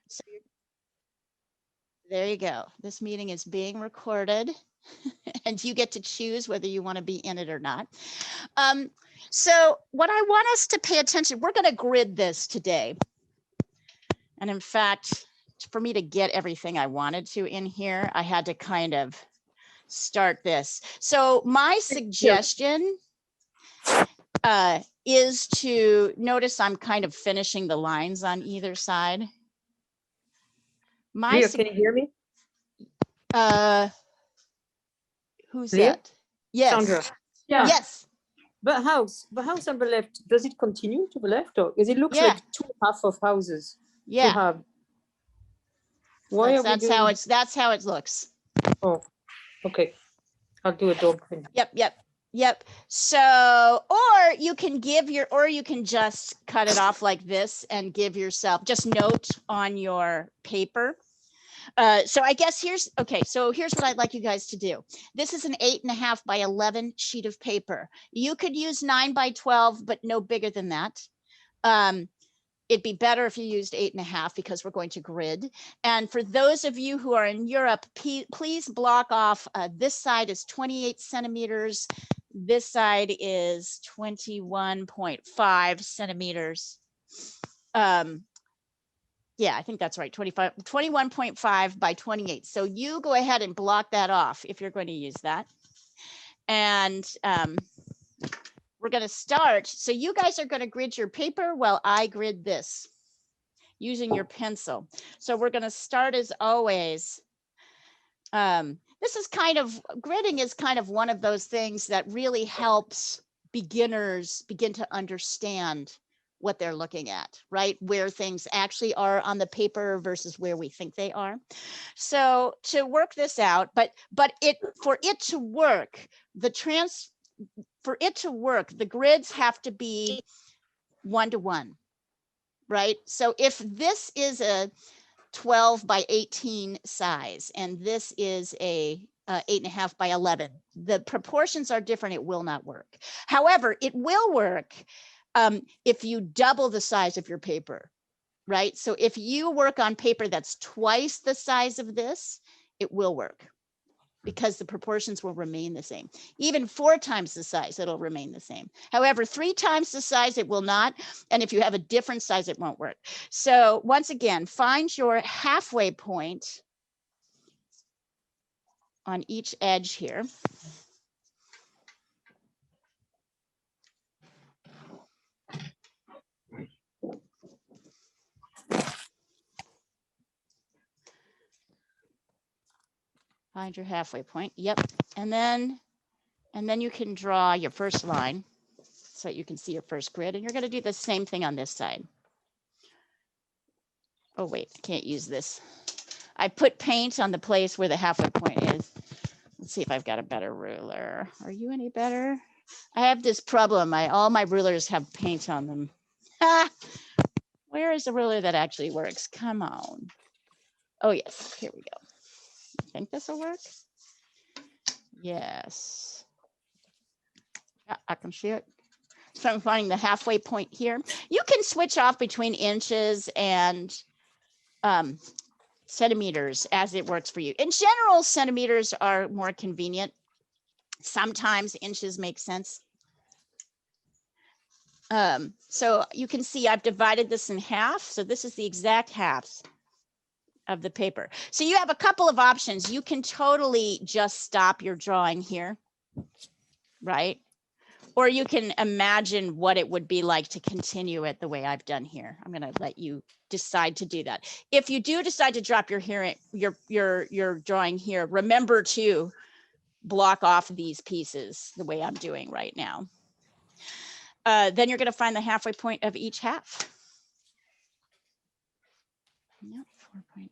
So there you go. This meeting is being recorded and you get to choose whether you want to be in it or not. So what I want us to pay attention, we're going to grid this today. And in fact, for me to get everything I wanted to in here, I had to kind of start this. So my suggestion is to notice I'm kind of finishing the lines on either side. Leo, can you hear me? Who's Leo? that? Yes. Sandra. Yeah. Yes. The house on the left, does it continue to the left, or because it looks like two half of houses? Yeah. To have. Why that's how it looks. Oh, okay. I'll do a dog thing. Yep. So, or you can just cut it off like this and give yourself just note on your paper. So I guess here's what I'd like you guys to do. This is an 8.5 by 11 sheet of paper. You could use 9 by 12, but no bigger than that. It'd be better if you used 8.5 because we're going to grid. And for those of you who are in Europe, please block off. This side is 28 centimeters. This side is 21.5 centimeters. Yeah, I think that's right. 21.5 by 28. So you go ahead and block that off if you're going to use that. And we're going to start. So you guys are going to grid your paper while I grid this using your pencil. So we're going to start as always. This is gridding is kind of one of those things that really helps beginners begin to understand what they're looking at, right? Where things actually are on the paper versus where we think they are. So to work this out, for it to work, the grids have to be 1-to-1, right? So if this is a 12 by 18 size and this is a 8.5 by 11, the proportions are different. It will not work. However, it will work if you double the size of your paper, right? So if you work on paper that's twice the size of this, it will work because the proportions will remain the same. Even 4 times the size, it'll remain the same. However, 3 times the size, it will not. And if you have a different size, it won't work. So once again, find your halfway point on each edge here. Find your halfway point. Yep. And then you can draw your first line so that you can see your first grid. And you're going to do the same thing on this side. Oh, wait, I can't use this. I put paint on the place where the halfway point is. Let's see if I've got a better ruler. Are you any better? I have this problem. All my rulers have paint on them. Where is the ruler that actually works? Come on. Oh, yes. Here we go. I think this will work. Yes. Yeah, I can see it. So I'm finding the halfway point here. You can switch off between inches and centimeters as it works for you. In general, centimeters are more convenient. Sometimes inches make sense. So you can see I've divided this in half. So this is the exact halves of the paper. So you have a couple of options. You can totally just stop your drawing here, right? Or you can imagine what it would be like to continue it the way I've done here. I'm going to let you decide to do that. If you do decide to drop your drawing here, remember to block off these pieces the way I'm doing right now. Then you're going to find the halfway point of each half. Yep, 4.2.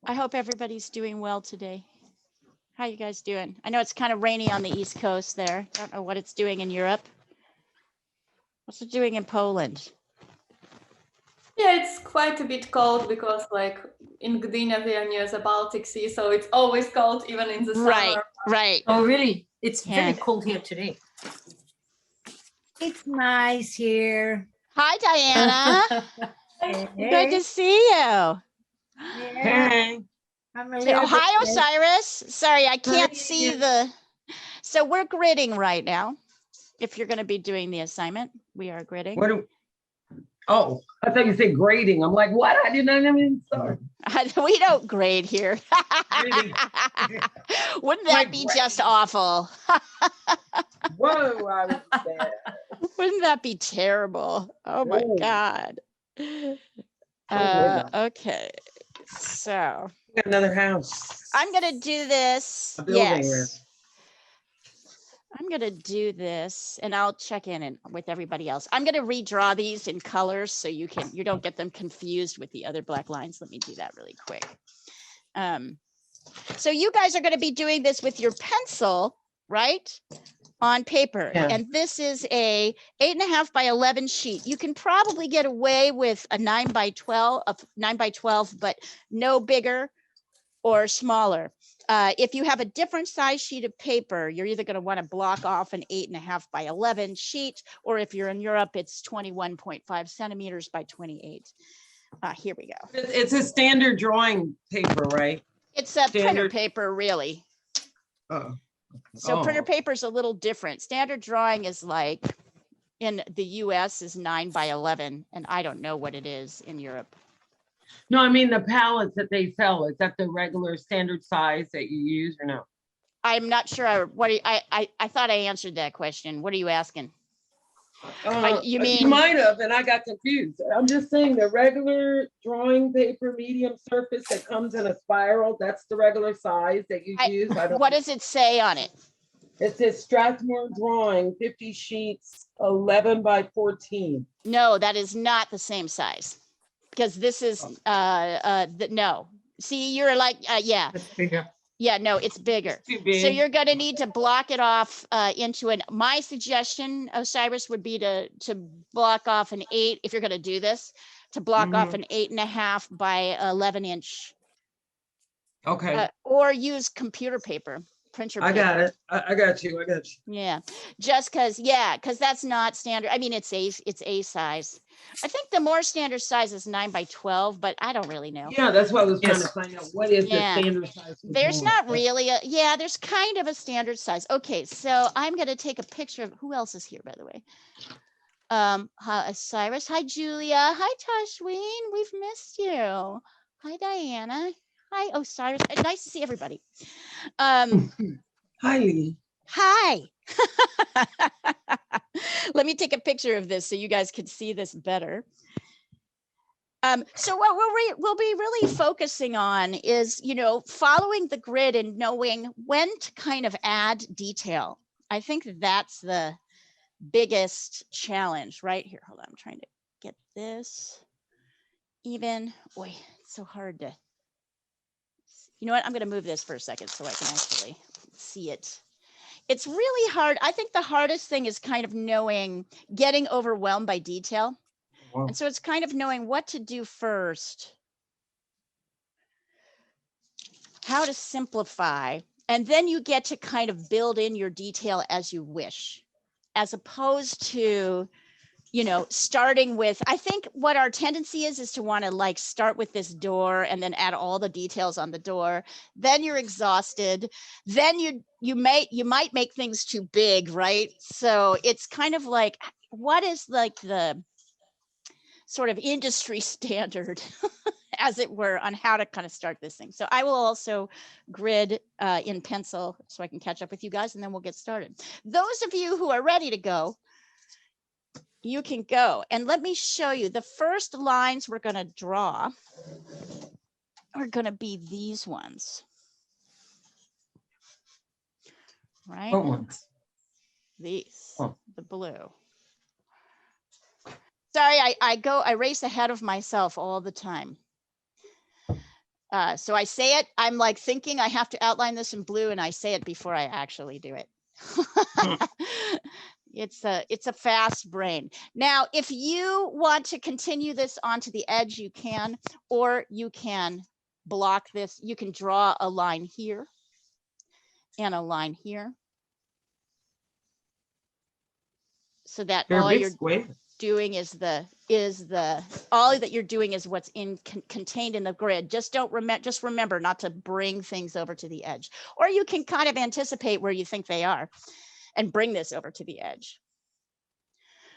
I hope everybody's doing well today. How you guys doing? I know it's kind of rainy on the East Coast there. Don't know what it's doing in Europe. What's it doing in Poland? Yeah, it's quite a bit cold because like in Gdynia they are near the Baltic Sea, so it's always cold even in the Right, summer. right. Oh, really? It's Yeah. very cold here today. It's nice here. Hi, Diana. Good to see you. Hey. I'm a little Hi, bit late. Osiris. Sorry, I can't Hi. see the. So we're gridding right now. If you're going to be doing the assignment, we are gridding. Oh, I thought you said grading. I'm like, what? I did not even start. We don't grade here. Grading. Wouldn't that be just awful? Whoa, I was bad. Wouldn't that be terrible? Oh my Ooh. God. God. Okay, so We got another house. I'm gonna do this. A building, Yes. I'm gonna do this and I'll check in with everybody else. I'm gonna redraw these in colors so you don't get them confused with the other black lines. Let me do that really quick. So you guys are gonna be doing this with your pencil, right? On paper. Yeah. And this is a 8.5 by 11 sheet. You can probably get away with a 9 by 12, but no bigger or smaller. If you have a different size sheet of paper, you're either going to want to block off an 8.5 by 11 sheet, or if you're in Europe, it's 21.5 centimeters by 28. Here we go. It's a standard drawing paper, right? It's a printer Standard. paper, really. Oh. So printer Oh. paper is a little different. Standard drawing is like in the US is 9 by 11, and I don't know what it is in Europe. No, I mean the pallets that they sell. Is that the regular standard size that you use or no? I'm not sure. I thought I answered that question. What are you asking? You mean you might have, and I got confused. I'm just saying the regular drawing paper, medium surface that comes in a spiral. That's the regular size that you use. What does it say on it? It says Strathmore drawing, 50 sheets, 11 by 14. No, that is not the same size, because this is no. See, you're like yeah. It's bigger. Yeah, no, it's bigger. It's too big. So you're going to need to block it off into an. My suggestion, Osiris, would be to block off an 8 if you're going to do this. To block off an 8.5 by 11 inch. Okay. Or use computer paper, printer paper. I got it. I got you. I got you. Yeah, just because, yeah, because that's not standard. I mean, it's a size. I think the more standard size is 9 by 12, but I don't really know. Yeah, that's what I was trying to find out. What is Yeah. the standard size? There's not really there's kind of a standard size. Okay, so I'm going to take a picture of who else is here, by the way. Hi, Cyrus. Hi, Julia. Hi, Tashween. We've missed you. Hi, Diana. Hi, Osiris. Nice to see everybody. Hi, Lee. Hi. Let me take a picture of this so you guys can see this better. So what we'll be really focusing on is, following the grid and knowing when to kind of add detail. I think that's the biggest challenge right here. Hold on, I'm trying to get this even. Boy, it's so hard to. You know what? I'm going to move this for a second so I can actually see it. It's really hard. I think the hardest thing is kind of getting overwhelmed by detail. Wow. And so it's kind of knowing what to do first, how to simplify, and then you get to kind of build in your detail as you wish, as opposed to, starting with, I think what our tendency is to want to like start with this door and then add all the details on the door. Then you're exhausted. Then you might make things too big, right? So it's kind of like, what is like the sort of industry standard, as it were, on how to kind of start this thing. So I will also grid in pencil so I can catch up with you guys, and then we'll get started. Those of you who are ready to go, you can go. And let me show you the first lines we're going to draw are going to be these ones. Right? What ones? These, Oh. the blue. Sorry, I race ahead of myself all the time. So I say it, I'm like thinking I have to outline this in blue, and I say it before I actually do it. It's a fast brain. Now, if you want to continue this onto the edge, you can, or you can block this. You can draw a line here and a line here. So that They're all big you're squares. doing is all that you're doing is what's contained in the grid. Just remember not to bring things over to the edge, or you can kind of anticipate where you think they are and bring this over to the edge.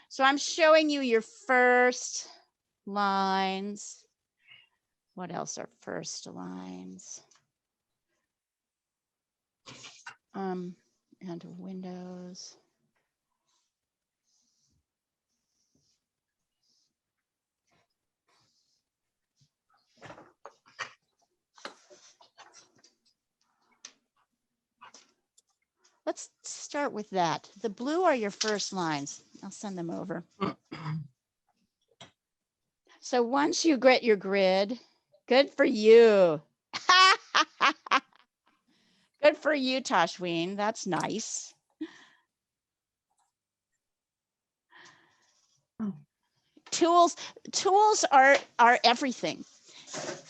So I'm showing you your first lines. What else are first lines? And windows. Let's start with that. The blue are your first lines. I'll send them over. So once you get your grid, good for you. Good for you, Tashween. That's nice. Tools are everything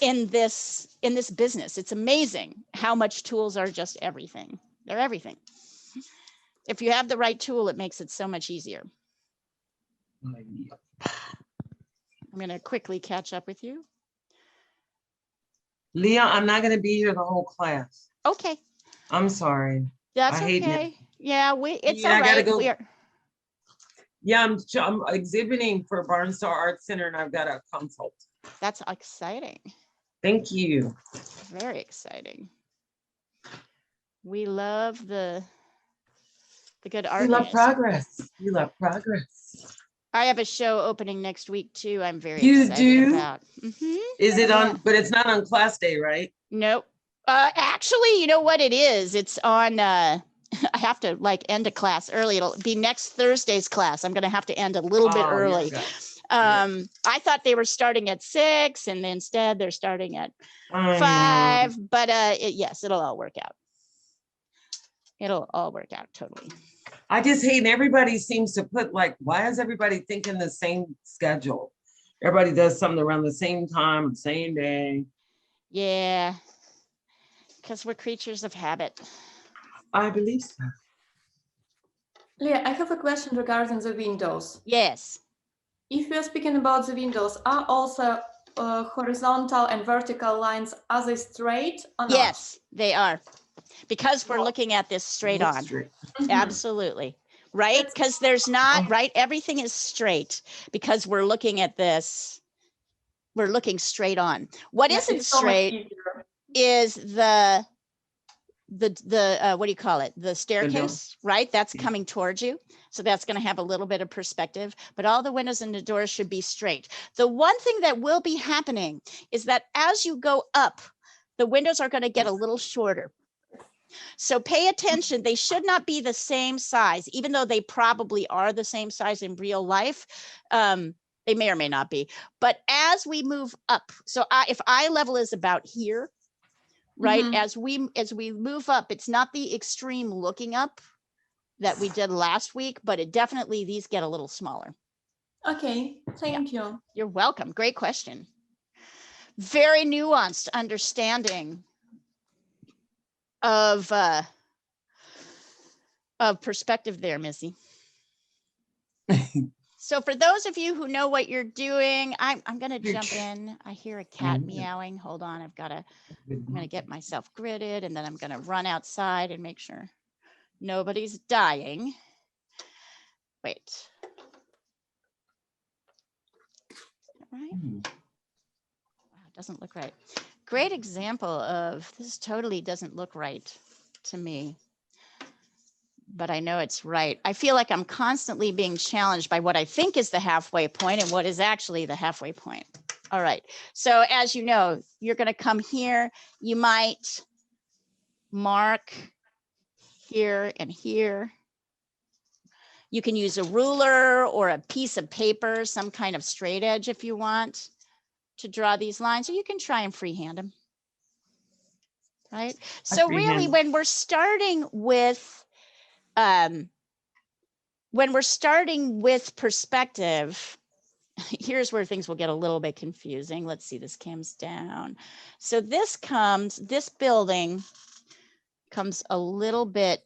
in this business. It's amazing how much tools are just everything. They're everything. If you have the right tool, it makes it so much easier. I'm going to quickly catch up with you. Leah, I'm not going to be here the whole class. Okay. I'm sorry. That's I hate it. okay. Yeah, it's Yeah, all I gotta right. go. Yeah, I'm exhibiting for Barnstar Art Center and I've got a consult. That's exciting. Thank you. Very exciting. We love the good art. We love news. progress. We love progress. I have a show opening next week too. I'm very You excited do? about. Is it Yeah. on, but it's not on class day, right? Nope. Actually, you know what it is? It's on, I have to end a class early. It'll be next Thursday's class. I'm going to have to end a little bit Oh, you're early. good. I thought they were starting at 6 and instead they're starting at 5, but yes, it'll all work out. It'll all work out totally. I just hate, and everybody seems to put why is everybody thinking the same schedule? Everybody does something around the same time, same day. Yeah, because we're creatures of habit. I believe so. Leah, I have a question regarding the windows. Yes. If we are speaking about the windows, are also horizontal and vertical lines, are they straight or not? Yes, they are. Because we're looking at this straight on. Absolutely. Right? Because there's not, right? Everything is straight because we're looking at this. We're looking straight on. What isn't straight is the what do you call it? The staircase, right? That's coming towards you. So that's going to have a little bit of perspective, but all the windows and the doors should be straight. The one thing that will be happening is that as you go up, the windows are going to get a little shorter. So pay attention. They should not be the same size, even though they probably are the same size in real life. They may or may not be. But as we move up, so if eye level is about here, right? As we move up, it's not the extreme looking up that we did last week, but it definitely, these get a little smaller. Okay, thank you. You're welcome. Great question. Very nuanced understanding of perspective there, Missy. So for those of you who know what you're doing, I'm going to jump in. I hear a cat meowing. Hold on. I'm going to get myself gridded and then I'm going to run outside and make sure nobody's dying. Wait. Right? Wow, it doesn't look right. Great example of this totally doesn't look right to me, but I know it's right. I feel like I'm constantly being challenged by what I think is the halfway point and what is actually the halfway point. All right. So as you know, you're going to come here. You might mark here and here. You can use a ruler or a piece of paper, some kind of straight edge if you want to draw these lines, or you can try and freehand them. Right. So really, when we're starting with when we're starting with perspective, here's where things will get a little bit confusing. Let's see, this comes down. So this building comes a little bit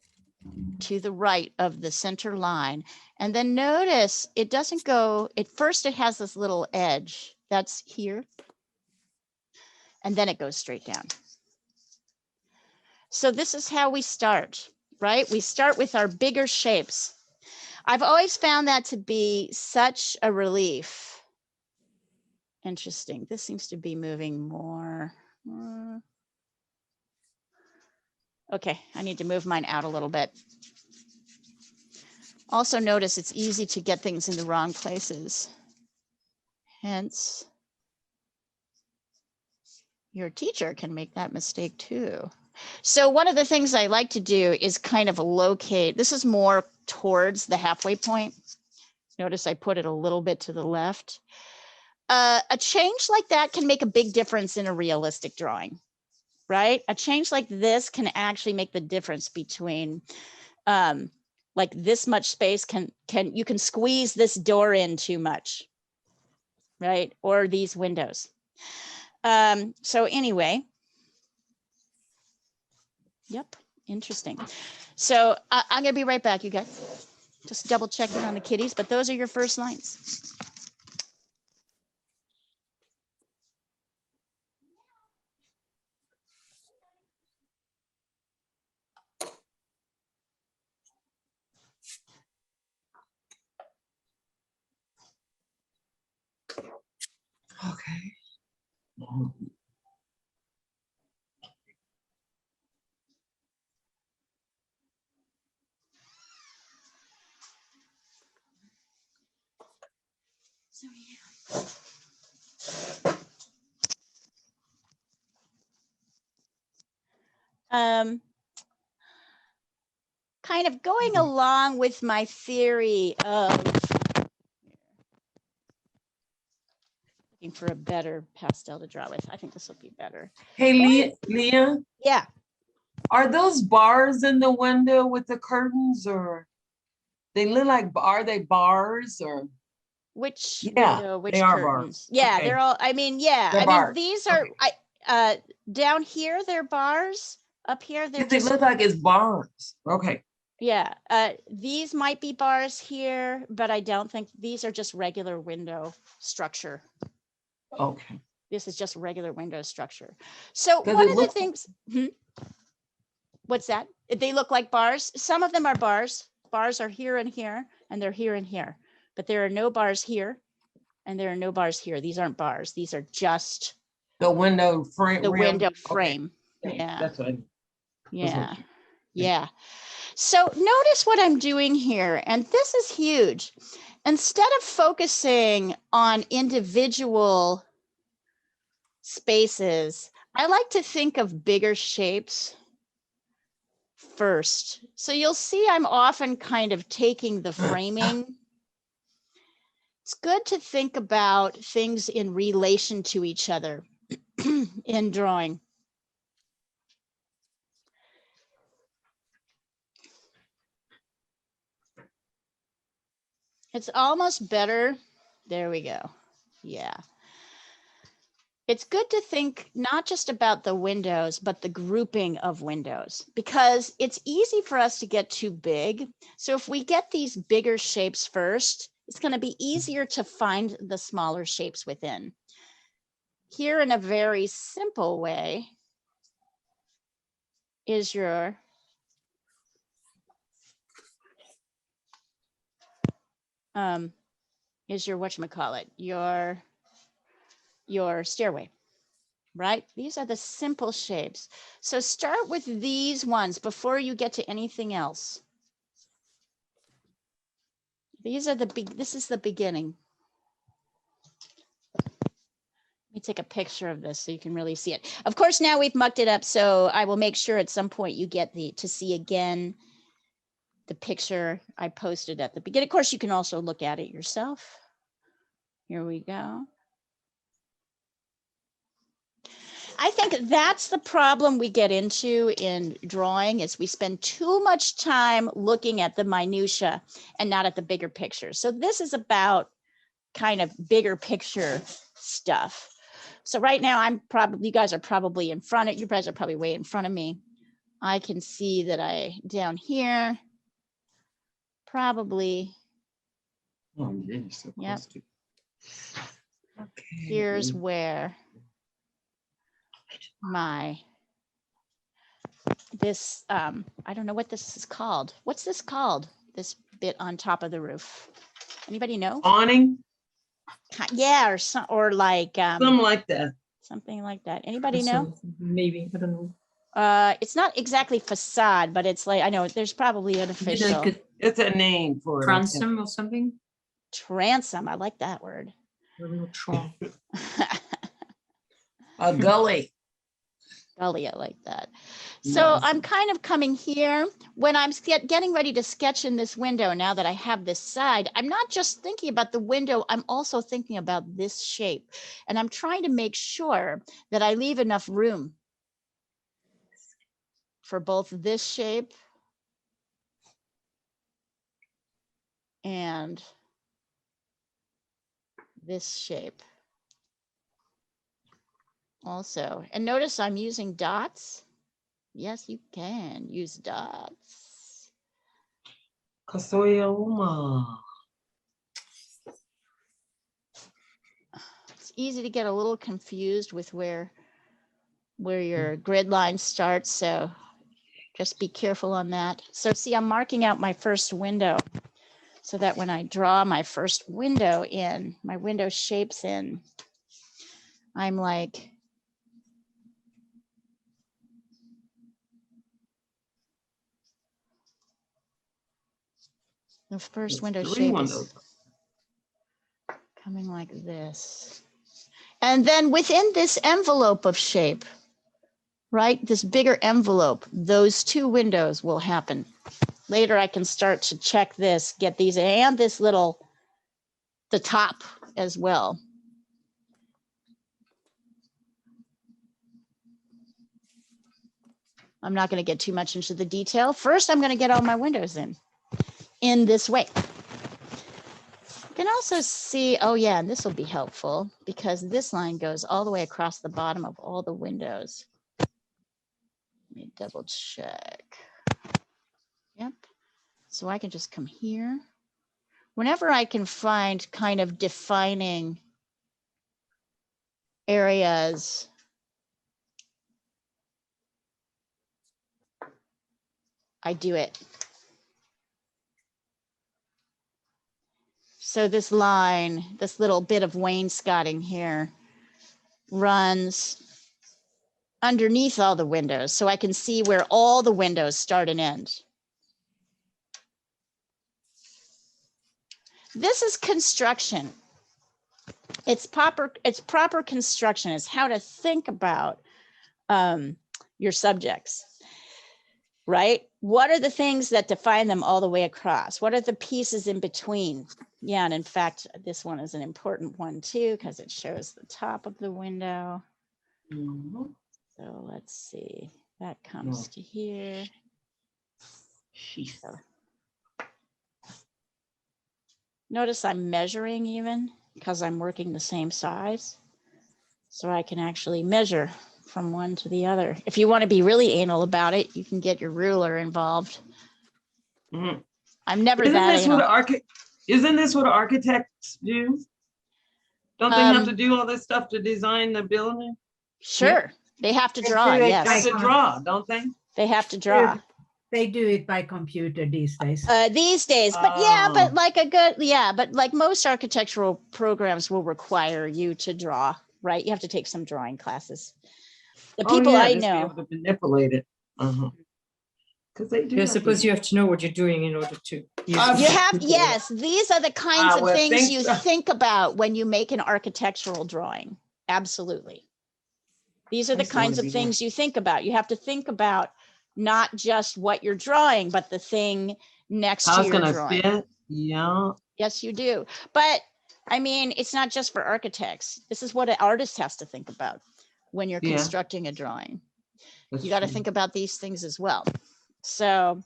to the right of the center line. And then notice it doesn't go, at first it has this little edge that's here. And then it goes straight down. So this is how we start, right? We start with our bigger shapes. I've always found that to be such a relief. Interesting. This seems to be moving more. Okay, I need to move mine out a little bit. Also notice it's easy to get things in the wrong places. Hence, your teacher can make that mistake too. So one of the things I like to do is kind of locate, this is more towards the halfway point. Notice I put it a little bit to the left. A change like that can make a big difference in a realistic drawing, right? A change like this can actually make the difference between like this much space you can squeeze this door in too much, right? Or these windows. So anyway, yep, interesting. So I'm gonna be right back, you guys. Just double checking on the kitties, but those are your first lines. Okay. So, yeah. Kind of going along with my theory of looking for a better pastel to draw with. I think this will be better. Hey, Leah, Yeah. are those bars in the window with the curtains, or they look like, are they bars or? Which Yeah, window, which they are curtains? bars. Yeah, Okay. they're all, I mean, yeah. They're I mean, bars. these are, Okay. down here, they're bars. Up here, they're They just, look like it's bars. Okay. yeah. These might be bars here, but I don't think, these are just regular window structure. Okay. This is just regular window structure. So 'Cause one it of the looks- things, what's that? They look like bars. Some of them are bars. Bars are here and here, and they're here and here. But there are no bars here, and there are no bars here. These aren't bars. These are just The window frame. the rim? window Okay. frame. Yeah, That's what yeah, okay. yeah. So notice what I'm doing here, and this is huge. Instead of focusing on individual spaces, I like to think of bigger shapes first. So you'll see I'm often kind of taking the framing. It's good to think about things in relation to each other in drawing. It's almost better. There we go. Yeah. It's good to think not just about the windows, but the grouping of windows, because it's easy for us to get too big. So if we get these bigger shapes first, it's going to be easier to find the smaller shapes within. Here, in a very simple way, is your whatchamacallit, your stairway, right? These are the simple shapes. So start with these ones before you get to anything else. These are this is the beginning. Let me take a picture of this so you can really see it. Of course, now we've mucked it up, so I will make sure at some point you get to see again the picture I posted at the beginning. Of course, you can also look at it yourself. Here we go. I think that's the problem we get into in drawing is we spend too much time looking at the minutia and not at the bigger picture. So this is about kind of bigger picture stuff. So right now you guys are probably you guys are probably way in front of me. I can see that down here, probably, Oh, yeah, you're so Yep. close to. Okay. here's where this, I don't know what this is called. What's this called? This bit on top of the roof. Anybody know? Awning, Yeah, or like something like that. something like that. Anybody know? Maybe, I don't know. It's not exactly facade, but it's like, I know there's probably an official Like a It's a name for it. I think. transom or something? transom. I like that word. I don't know, tron. A gully. Gully, I like that. So Nice. I'm kind of coming here when I'm getting ready to sketch in this window. Now that I have this side, I'm not just thinking about the window, I'm also thinking about this shape. And I'm trying to make sure that I leave enough room for both this shape and this shape also. And notice I'm using dots. Yes, you can use dots. Kasoyoma. It's easy to get a little confused with where your grid line starts. So just be careful on that. So see, I'm marking out my first window so that when I draw my first window in, my window shapes in, I'm like, the first It's window 3 shape windows. is coming like this. And then within this envelope of shape, right, this bigger envelope, those 2 windows will happen. Later, I can start to check this, get these, and this little, the top as well. I'm not going to get too much into the detail. First, I'm going to get all my windows in this way. You can also see, oh yeah, and this will be helpful because this line goes all the way across the bottom of all the windows. Let me double check. Yep. So I can just come here. Whenever I can find kind of defining areas, I do it. So this line, this little bit of wainscoting here runs underneath all the windows so I can see where all the windows start and end. This is construction. It's proper construction. It's how to think about your subjects, right? What are the things that define them all the way across? What are the pieces in between? Yeah, and in fact, this one is an important one too, because it shows the top of the window. Mhm. So let's see, that comes to here. So, notice I'm measuring even because I'm working the same size. So I can actually measure from one to the other. If you want to be really anal about it, you can get your ruler involved. Mhm. I'm never Isn't that this anal. what architects do? Don't they have to do all this stuff to design the building? Sure, they have to They draw, do it They yes. have to draw, don't they? They have to draw. They do it by computer these days. These days, but yeah, but Oh. like but like most architectural programs will require you to draw, right? You have to take some drawing classes. The Oh, people yeah, I just be know, able to manipulate it. Because they do. Yeah, I have to suppose do- you have to know what you're doing in order to use you the have, computer. yes, these are the kinds I of would things think you so. think about when you make an architectural drawing. Absolutely. These are I the used to wanna kinds of be one. things you think about. You have to think about not just what you're drawing, but the thing next How to it's your gonna drawing. fit, yeah. Yes, you do. But I mean, it's not just for architects. This is what an artist has to think about. when you're Yeah. constructing a drawing. That's You got to true. think about these things as well. So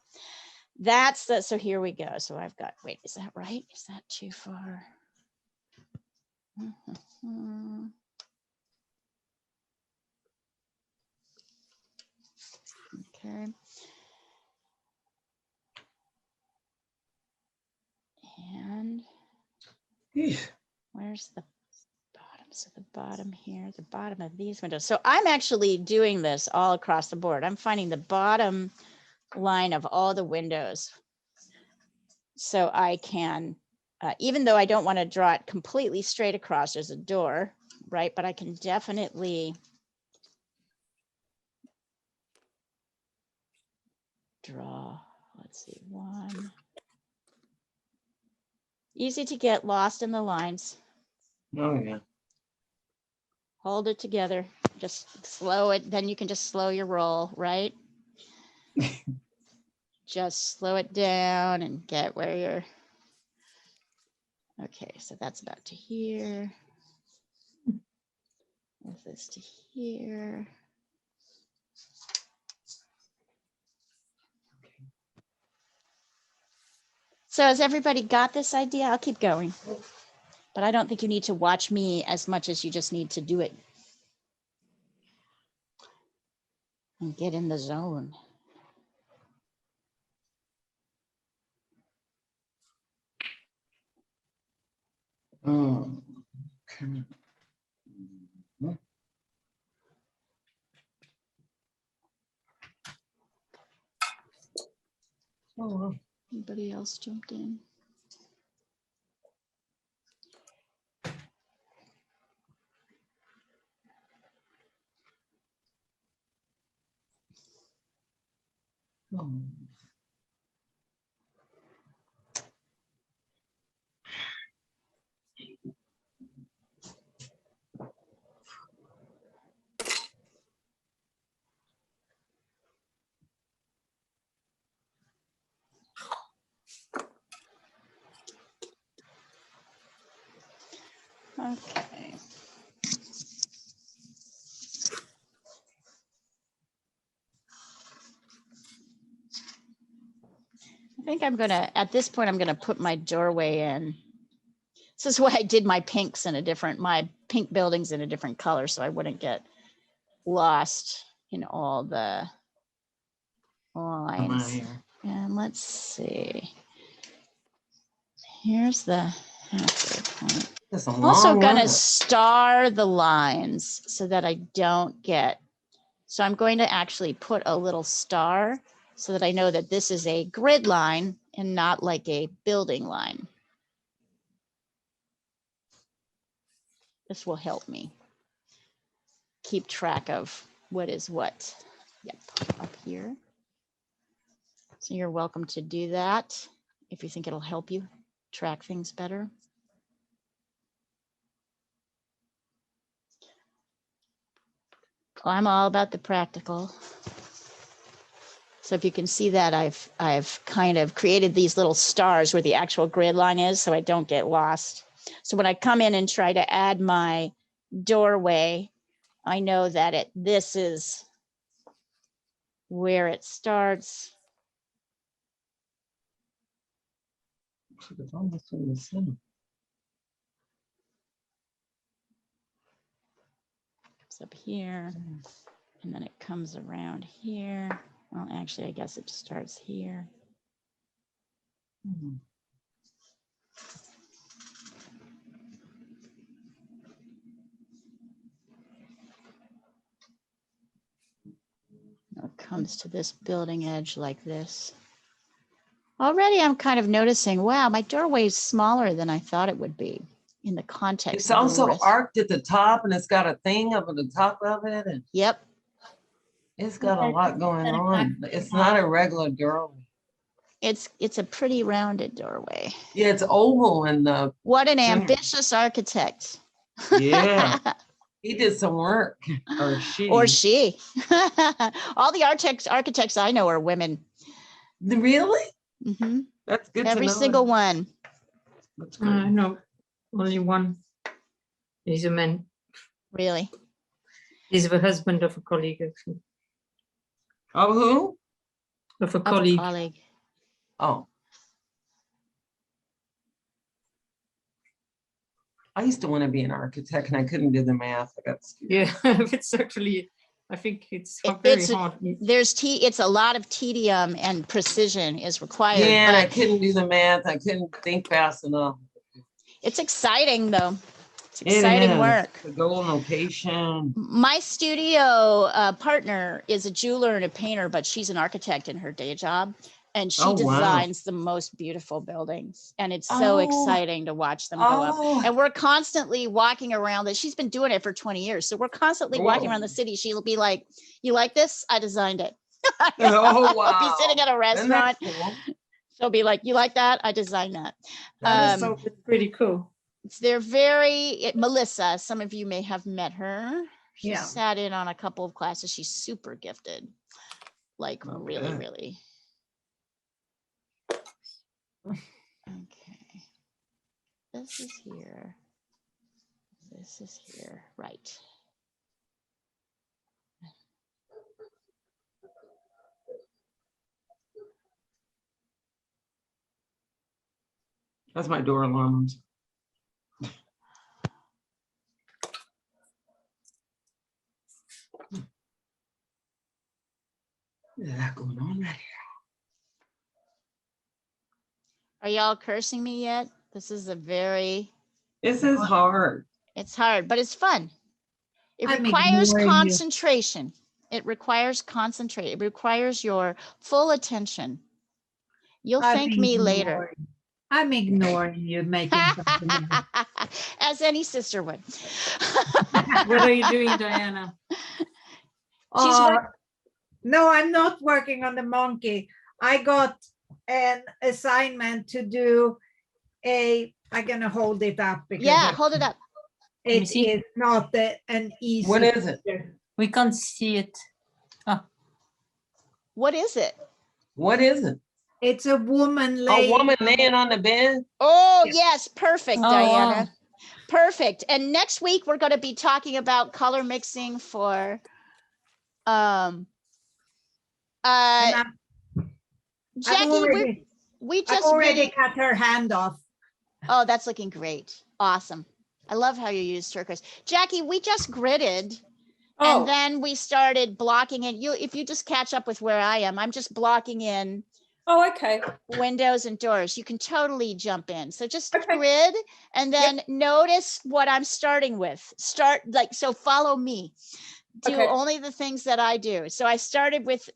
that's the, so here we go. So I've got, wait, is that right? Is that too far? Mhm. Okay. And Eesh. where's the bottom? So the bottom here, the bottom of these windows. So I'm actually doing this all across the board. I'm finding the bottom line of all the windows. So I can, even though I don't want to draw it completely straight across, there's a door, right? But I can definitely draw, let's see, one. Easy to get lost in the lines. Oh, yeah. Hold it together, just slow it, then you can just slow your roll, right? Just slow it down and get where you're. Okay, so that's about to here. With this to here. So has everybody got this idea? I'll keep going. But I don't think you need to watch me as much as you just need to do it. And get in the zone. Oh, okay. Oh, wow. Anybody else jumped in? Oh. Okay. I think I'm gonna, at this point, I'm gonna put my doorway in. This is why I did my pinks in a different, my pink buildings in a different color, so I wouldn't get lost in all the lines. Here. And let's see. Here's the halfway point. That's a I'm also long gonna window. star the lines so that I don't get, so I'm going to actually put a little star so that I know that this is a grid line and not like a building line. This will help me keep track of what is what. Yep, up here. So you're welcome to do that if you think it'll help you track things better. I'm all about the practical. So if you can see that, I've kind of created these little stars where the actual grid line is so I don't get lost. So when I come in and try to add my doorway, I know that this is where it starts. It's almost in the center. It's up here, and then it comes around here. Well, actually, I guess it starts here. Hmm. It comes to this building edge like this. Already I'm kind of noticing, wow, my doorway is smaller than I thought it would be in the context It's of the also rest. arced at the top and it's got a thing up at the top of it and Yep. it's got a lot going on. It's not a regular doorway. It's a pretty rounded doorway. Yeah, it's oval in the, What an center. ambitious architect. Yeah. He did some work, or she. Or she. All the architects I know are women. Really? Hmm. That's good Every to know. single one. That's great. No, only one is a man. Really. He's the husband of a colleague, actually. Oh, who? Of a Of a colleague. colleague. Oh. I used to want to be an architect and I couldn't do the math. I got scared. Yeah, it's actually, I think it's It- very it's- hard. It's a lot of tedium and precision is required. Yeah, and I but couldn't do the math. I couldn't think fast enough. it's exciting though. It's It exciting is. work. The goal location. My studio partner is a jeweler and a painter, but she's an architect in her day job. And she Oh, wow. designs the most beautiful buildings. And it's so Oh. exciting to watch them go up. Oh, And we're constantly walking around that. She's been doing it for 20 years. So we're constantly walking around the Whoa. city. She'll be like, you like this? I designed it. oh I'll wow. be sitting at a Isn't that restaurant. cool? She'll be like, you like that? I designed that. That is Um, so It's pretty cool. They're Melissa, some of you may have met her. She Yeah. sat in on a couple of classes. She's super gifted. Like really, Okay. really. Okay. This is here. This is here, right. That's my door alarms. Yeah, going on right here. Are y'all cursing me yet? This is a very, This is hard. it's hard, but it's fun. It I'm requires ignoring you. concentration. It requires concentrate. It requires your full attention. You'll I'm thank me later. ignoring- I'm ignoring you making something of it. As any sister would. What are you doing, Diana? Uh, no, I'm not working on the monkey. I got an assignment to do I'm gonna hold it up because Yeah, hold it up. me it see. is not an easy. What is it? picture. We can't see it. What is it? What is it? It's a woman A laying. woman laying on the bed? Oh, Yeah. yes, perfect, Oh, Diana. wow. Perfect. And next week, we're going to be talking about color mixing for and Jackie, we I've just already really, cut her hand off. oh, that's looking great. Awesome. I love how you use turquoise. Jackie, we just gridded Oh, and then we started blocking in. If you just catch up with where I am, I'm just blocking in oh, okay. windows and doors. You can totally jump in. So just Okay. grid and then notice what I'm starting with. So follow me. Do Okay. only the things that I do. So I started with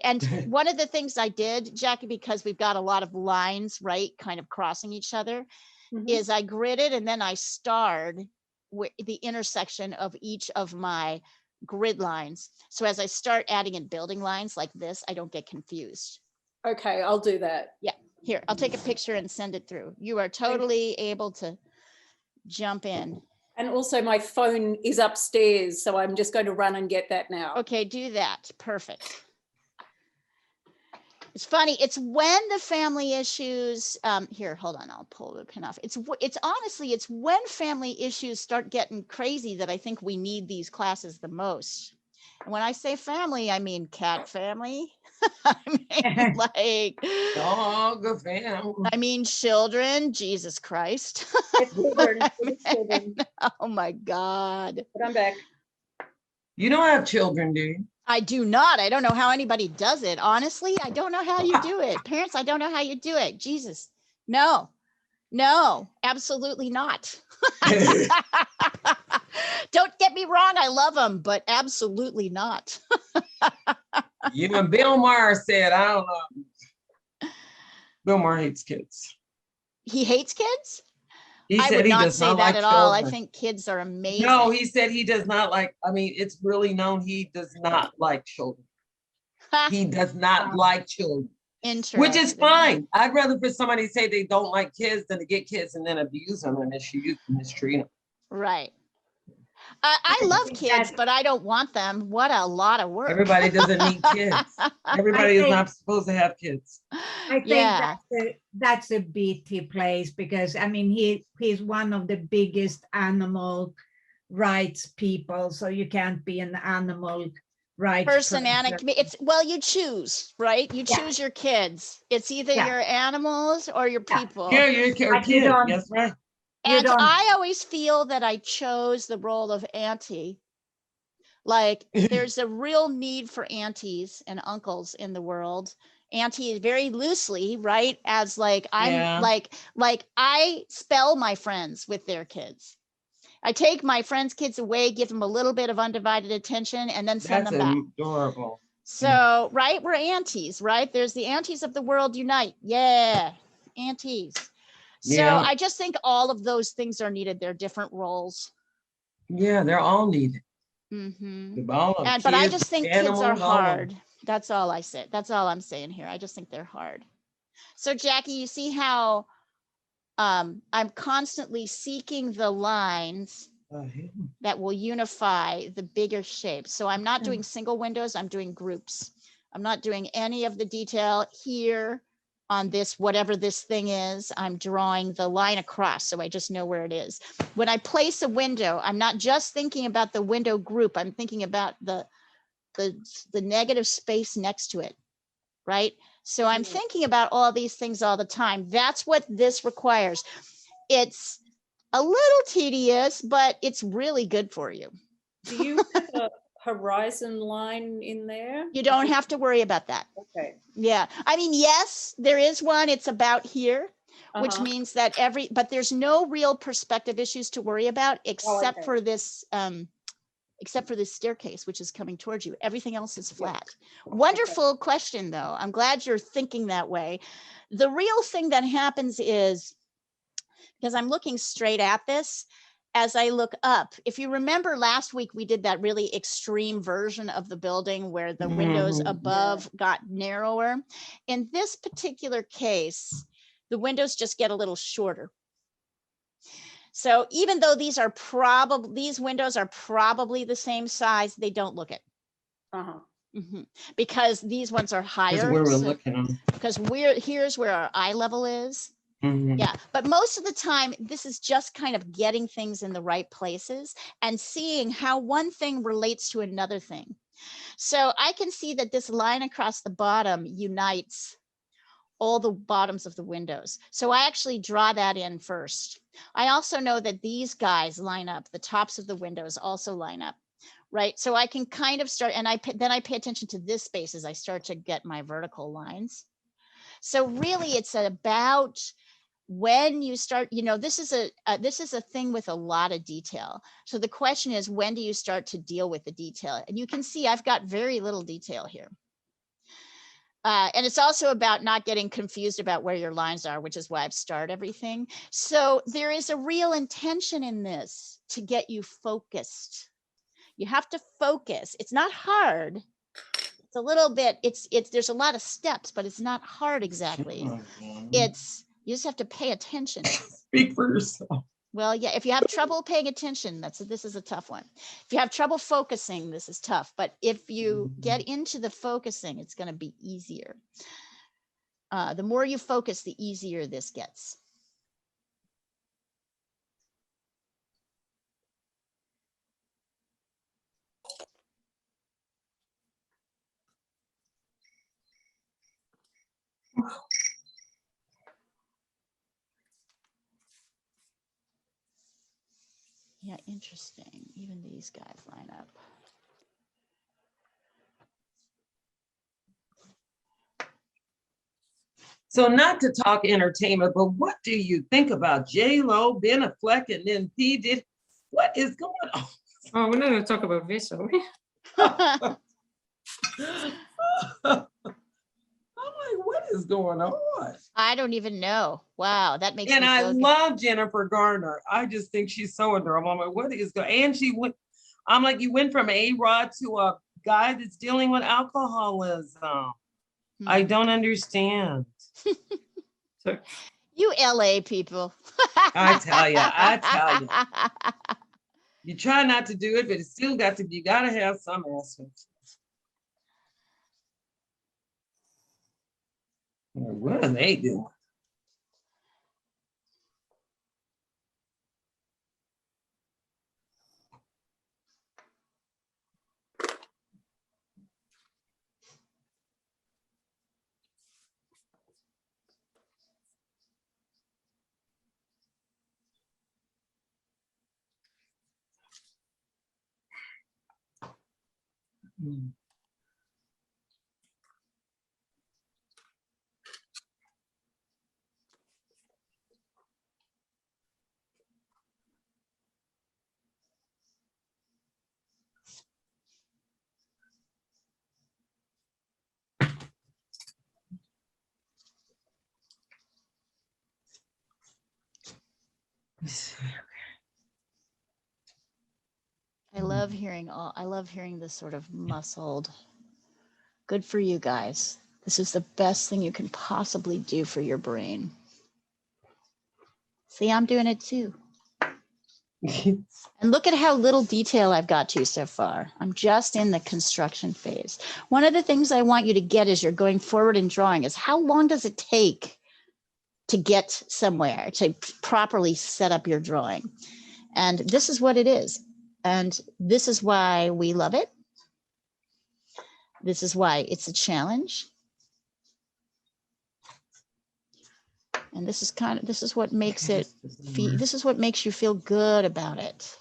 and one of the things I did, Jackie, because we've got a lot of lines, right, kind of crossing each other, Mhm. is I gridded and then I starred the intersection of each of my grid lines. So as I start adding in building lines like this, I don't get confused. Okay, I'll do that. Here, I'll take a picture and send it through. You are totally able to jump in. And also my phone is upstairs, so I'm just going to run and get that now. Okay, do that. Perfect. It's funny. It's when the family issues, here, hold on. I'll pull the pin off. It's honestly, it's when family issues start getting crazy that I think we need these classes the most. And when I say family, I mean cat family. I mean, like, Dog family. I mean, children, Jesus Christ. Children, Oh my God. but I'm back. You don't have children, do you? I do not. I don't know how anybody does it. Honestly, I don't know how you do it. Parents, I don't know how you do it. Jesus. No, absolutely not. Don't get me wrong. I love them, but absolutely not. Even Bill Maher said, I don't know. Bill Maher hates kids. He hates kids? He I said would he not does say not that like at all. I children. think kids are amazing. No, he said he does not like, I mean, it's really known he does not like children. He does not like children, Interesting. which is fine. I'd rather for somebody to say they don't like kids than to get kids and then abuse them and mistreat them. Right. I love think kids, that- but I don't want them. What a lot of work. Everybody doesn't need kids. Everybody is think- not supposed to have kids. I think Yeah. that's a beat he plays because I mean he's one of the biggest animal rights people, so you can't be an animal rights Person and person. it's, well, you choose, right? You Yeah. choose your kids. It's either Yeah. your animals or your Yeah. people. Yeah, you're a But you kid. don't- Yes, right. You And don't- I always feel that I chose the role of auntie. Like there's a real need for aunties and uncles in the world. Auntie very loosely, right? As like, I'm Yeah. like I spell my friends with their kids. I take my friends' kids away, give them a little bit of undivided attention, and then send That's them back. adorable. So, right, we're aunties, right? There's the aunties of the world unite. Yeah, aunties. So Yeah. I just think all of those things are needed. They're different roles. Yeah, they're all needed. Mm-hmm. All of And but I kids, just think kids are animals, all of them. hard. That's all I said. That's all I'm saying here. I just think they're hard. So Jackie, you see how I'm constantly seeking the lines that will unify the bigger shapes. So I'm not doing single windows, I'm doing groups. I'm not doing any of the detail here on this, whatever this thing is. I'm drawing the line across, so I just know where it is. When I place a window, I'm not just thinking about the window group, I'm thinking about the negative space next to it, right? So I'm thinking about all these things all the time. That's what this requires. It's a little tedious, but it's really good for you. Do you have a horizon line in there? You don't have to worry about that. Okay. Yeah. I mean, yes, there is one. It's about here, which Uh-huh. means that but there's no real perspective issues to worry about except okay. for this, staircase, which is coming towards you. Everything else is flat. Wonderful question, though. I'm glad you're thinking that way. The real thing that happens is, because I'm looking straight at this, as I look up, if you remember last week, we did that really extreme version of the building where the windows Mhm. above got narrower. In this particular case, the windows just get a little shorter. So even though these windows are probably the same size, they don't look it. Uh-huh. Because these ones are That's higher. where we're looking on. Because here's where our eye level is. Mhm. Yeah, but most of the time, this is just kind of getting things in the right places and seeing how one thing relates to another thing. So I can see that this line across the bottom unites all the bottoms of the windows. So I actually draw that in first. I also know that these guys line up, the tops of the windows also line up, right? So I can kind of start, and then I pay attention to this space as I start to get my vertical lines. So really it's about when you start, this is a thing with a lot of detail. So the question is, when do you start to deal with the detail? And you can see I've got very little detail here. And it's also about not getting confused about where your lines are, which is why I've starred everything. So there is a real intention in this to get you focused. You have to focus. It's not hard. It's a little bit, there's a lot of steps, but it's not hard exactly. You just have to pay attention. Speak for yourself. Well, yeah, if you have trouble paying attention, this is a tough one. If you have trouble focusing, this is tough. But if you get into the focusing, it's going to be easier. The more you focus, the easier this gets. Yeah, interesting. Even these guys line up. So not to talk entertainment, but what do you think about J-Lo, Ben Affleck, and then P. Diddy? What is going on? Oh, we're not going to talk about this, are we? I'm like, what is going on? I don't even know. Wow, that makes And me I feel good. love Jennifer Garner. I just think she's so adorable. I'm like, what is going on? And I'm like, you went from A-Rod to a guy that's dealing with alcoholism. I don't understand. So, You LA people. I tell you. You try not to do it, but it's still you gotta have some aspects. What are they doing? Mm. I love hearing this sort of muscled. Good for you guys. This is the best thing you can possibly do for your brain. See, I'm doing it too. And look at how little detail I've got to so far. I'm just in the construction phase. One of the things I want you to get as you're going forward in drawing is how long does it take to get somewhere, to properly set up your drawing? And this is what it is. And this is why we love it. This is why it's a challenge. And this is what makes it, this is what makes you feel good about it.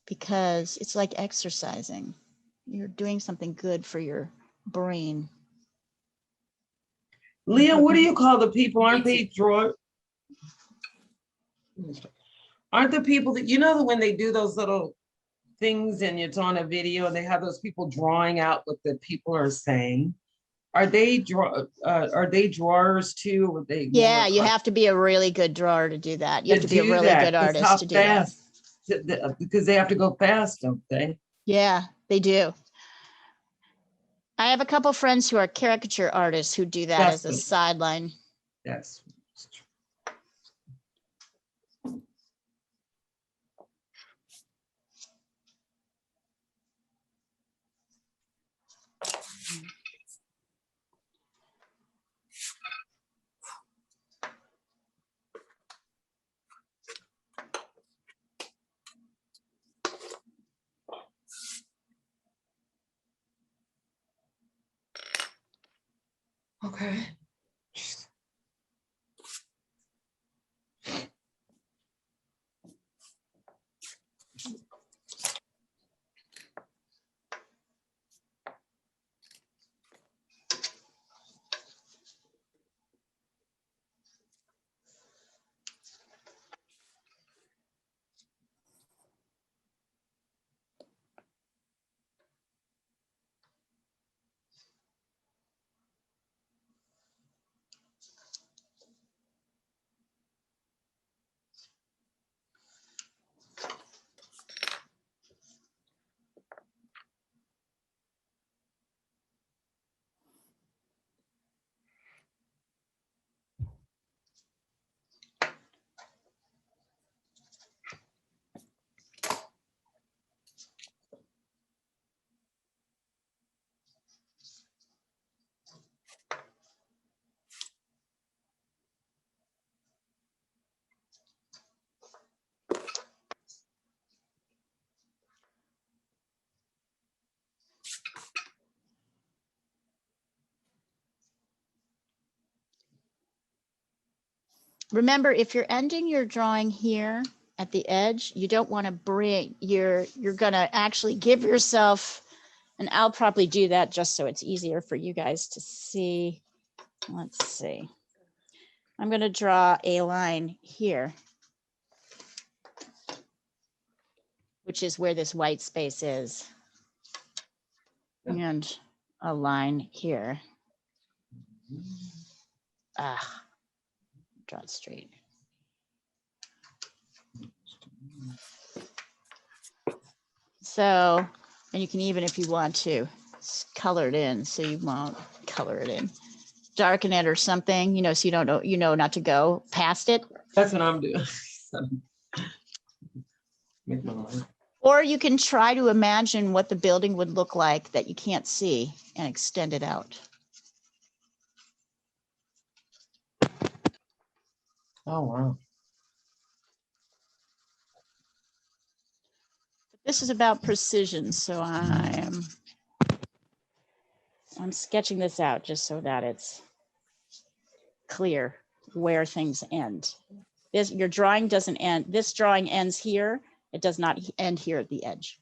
Because it's like exercising. You're doing something good for your brain. Leah, what do you call the people? Aren't they draw? Aren't the people that, you know, when they do those little things and it's on a video and they have those people drawing out what the people are saying? Are they drawers too? Or they Yeah, you have to be a really good drawer to do that. You have to be a do really that? good 'Cause artist how to do that. fast? Because they have to go fast, don't they? Yeah, they do. I have a couple friends who are caricature artists who do that as a That's- sideline. Yes. Okay. Remember, if you're ending your drawing here at the edge, you don't want to bring, you're going to actually give yourself, and I'll probably do that just so it's easier for you guys to see. Let's see. I'm going to draw a line here, which is where this white space is. And a line here. Draw it straight. So, and you can even, if you want to, color it in so you won't color it in. Darken it or something, you know, so you don't know, you know, not to go past it. That's what I'm doing. Make my line. Or you can try to imagine what the building would look like that you can't see and extend it out. Oh, wow. This is about precision, so I'm sketching this out just so that it's clear where things end. This, your drawing doesn't end, this drawing ends here, It does not end here at the edge.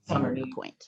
Sorry. Point.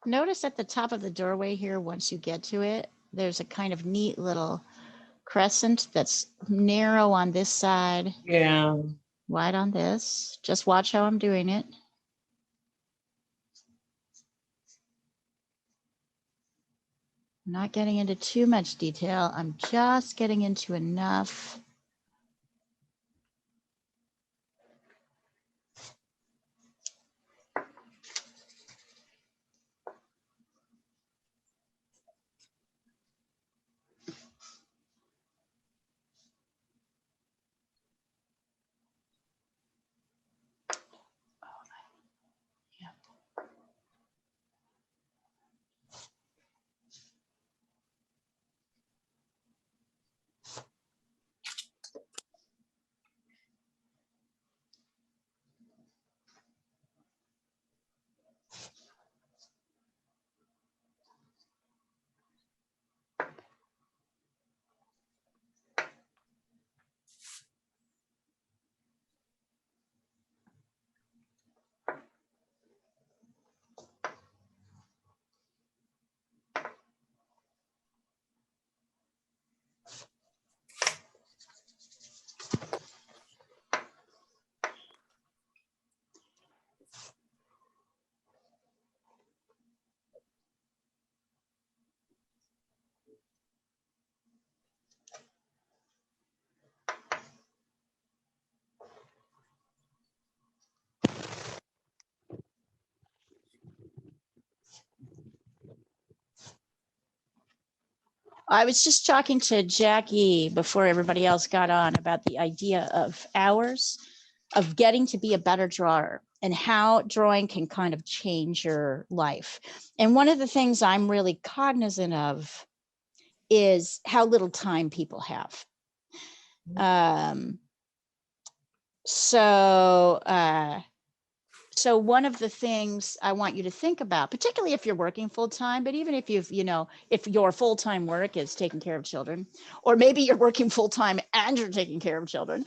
Notice at the top of the doorway here, once you get to it, there's a kind of neat little crescent that's narrow on this side, Yeah. wide on this. Just watch how I'm doing it. I'm not getting into too much detail. I'm just getting into enough. I was just talking to Jackie before everybody else got on about the idea of hours, of getting to be a better drawer and how drawing can kind of change your life. And one of the things I'm really cognizant of is how little time people have. So one of the things I want you to think about, particularly if you're working full time, but even if you've, if your full time work is taking care of children, or maybe you're working full time and you're taking care of children.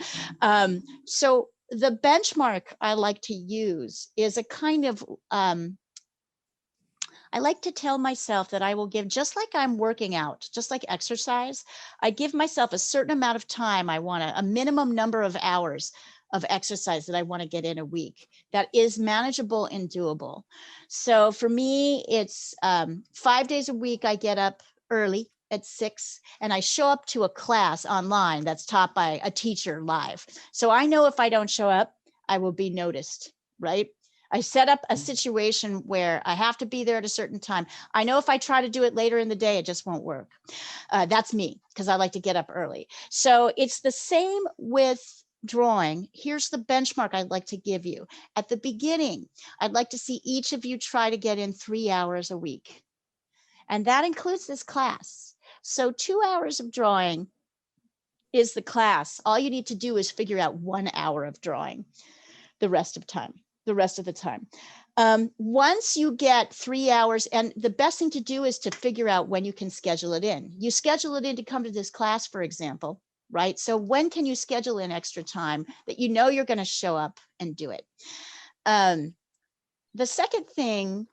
So the benchmark I like to use is a kind of, I like to tell myself that I will give, just like I'm working out, just like exercise, I give myself a certain amount of time. I want a minimum number of hours of exercise that I want to get in a week that is manageable and doable. So for me, it's 5 days a week. I get up early at 6 and I show up to a class online that's taught by a teacher live. So I know if I don't show up, I will be noticed, right? I set up a situation where I have to be there at a certain time. I know if I try to do it later in the day, it just won't work. That's me, because I like to get up early. So it's the same with drawing. Here's the benchmark I'd like to give you. At the beginning, I'd like to see each of you try to get in 3 hours a week. And that includes this class. So 2 hours of drawing is the class. All you need to do is figure out 1 hour of drawing the rest of the time. Once you get 3 hours, and the best thing to do is to figure out when you can schedule it in. You schedule it in to come to this class, for example, right? So when can you schedule in extra time that you know you're going to show up and do it? The second thing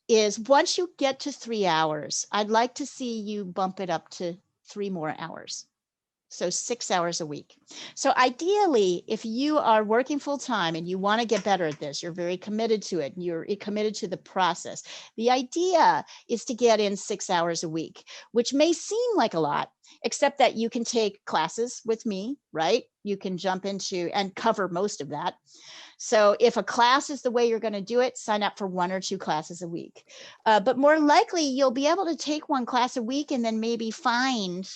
is once you get to 3 hours, I'd like to see you bump it up to 3 more hours. So 6 hours a week. So ideally, if you are working full time and you want to get better at this, you're very committed to it, and you're committed to the process. The idea is to get in 6 hours a week, which may seem like a lot, except that you can take classes with me, right? You can jump into and cover most of that. So if a class is the way you're going to do it, sign up for 1 or 2 classes a week. But more likely, you'll be able to take 1 class a week and then maybe find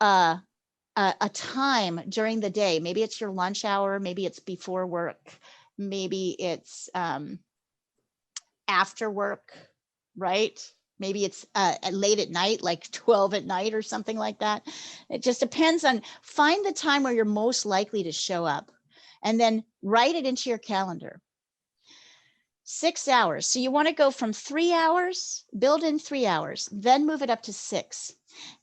a time during the day. Maybe it's your lunch hour, maybe it's before work, maybe it's after work, right? Maybe it's late at night, like 12 at night or something like that. It just depends on, find the time where you're most likely to show up and then write it into your calendar. 6 hours. So you want to go from 3 hours, build in 3 hours, then move it up to 6.